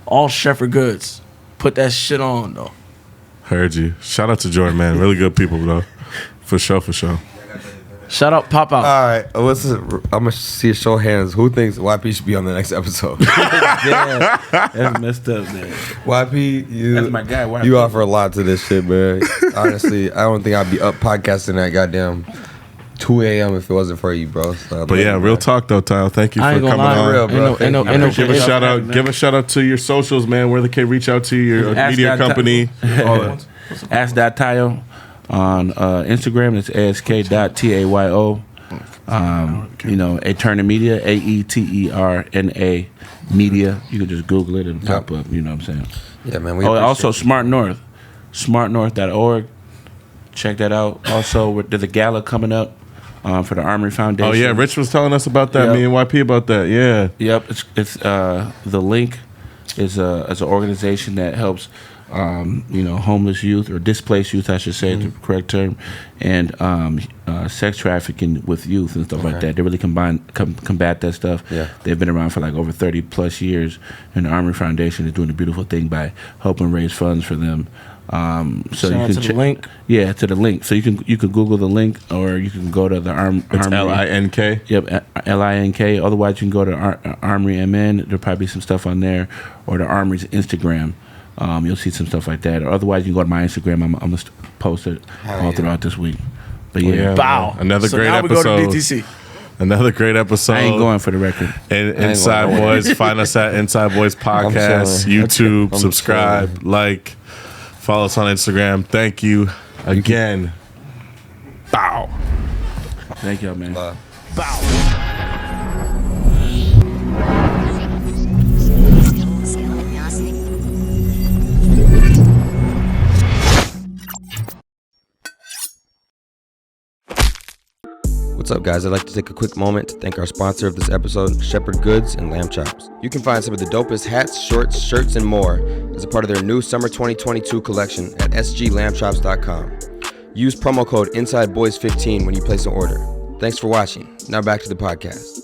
All Shepherd Goods. Put that shit on though. Heard you. Shout out to Jordan, man. Really good people, though. For sure, for sure. Shout out Pop Out. All right, I'm gonna see a show of hands. Who thinks YP should be on the next episode? Damn, that's messed up, man. YP, That's my guy. YP. you offer a lot to this shit, man. Honestly, I don't think I'd be up podcasting at goddamn 2 a.m. if it wasn't for you, bro. So, But yeah, real talk, though, Tyler. Thank you I for ain't gonna coming lie, on. real, bro. Ain't no, Give a shout out. man. Give a shout out to your socials, man. Where they can reach out to your Ask media that company. All that. Ask.tayo on Instagram. It's ask.tayo. You know, Eterna Media, AETERNA Media. You can just Google it and pop up. You know what I'm saying? Yeah, man. We Also, appreciate Smart North, smartnorth.org. Check that out. Also, there's a gala coming up for the Armory Foundation. Oh yeah, Rich was telling us about that. Yep. Me and YP about that. Yeah. Yep, it's the link is an organization that helps homeless youth or displaced youth, I should say, the correct term, and sex trafficking with youth and stuff like that. They really combat that stuff. Yeah. They've been around for like over 30 plus years, and the Armory Foundation is doing a beautiful thing by helping raise funds for them. So Shout you out can to the link. Yeah, to the link. So you can Google the link, or you can go to the It's Armory. LINK. Yep, LINK. Otherwise, you can go to Armory MN. There'll probably be some stuff on there, or the Armory's Instagram. You'll see some stuff like that. Or otherwise, you can go to my Instagram. I'm gonna post it all throughout this week. But yeah, Bow. Another So great now episode. we go to BTC. Another great episode. I ain't going for the record. And Inside going. Boys. Find us at Inside Boys Podcast, chilling. YouTube. I'm Subscribe, like, follow us on Instagram. Thank you again. Bow. Thank y'all, man. What's up, guys? I'd like to take a quick moment to thank our sponsor of this episode, Shepherd Goods and Lamb Chops. You can find some of the dopest hats, shorts, shirts, and more as a part of their new Summer 2022 collection at sglambchops.com. Use promo code InsideBoys15 when you place an order. Thanks for watching. Now back to the podcast.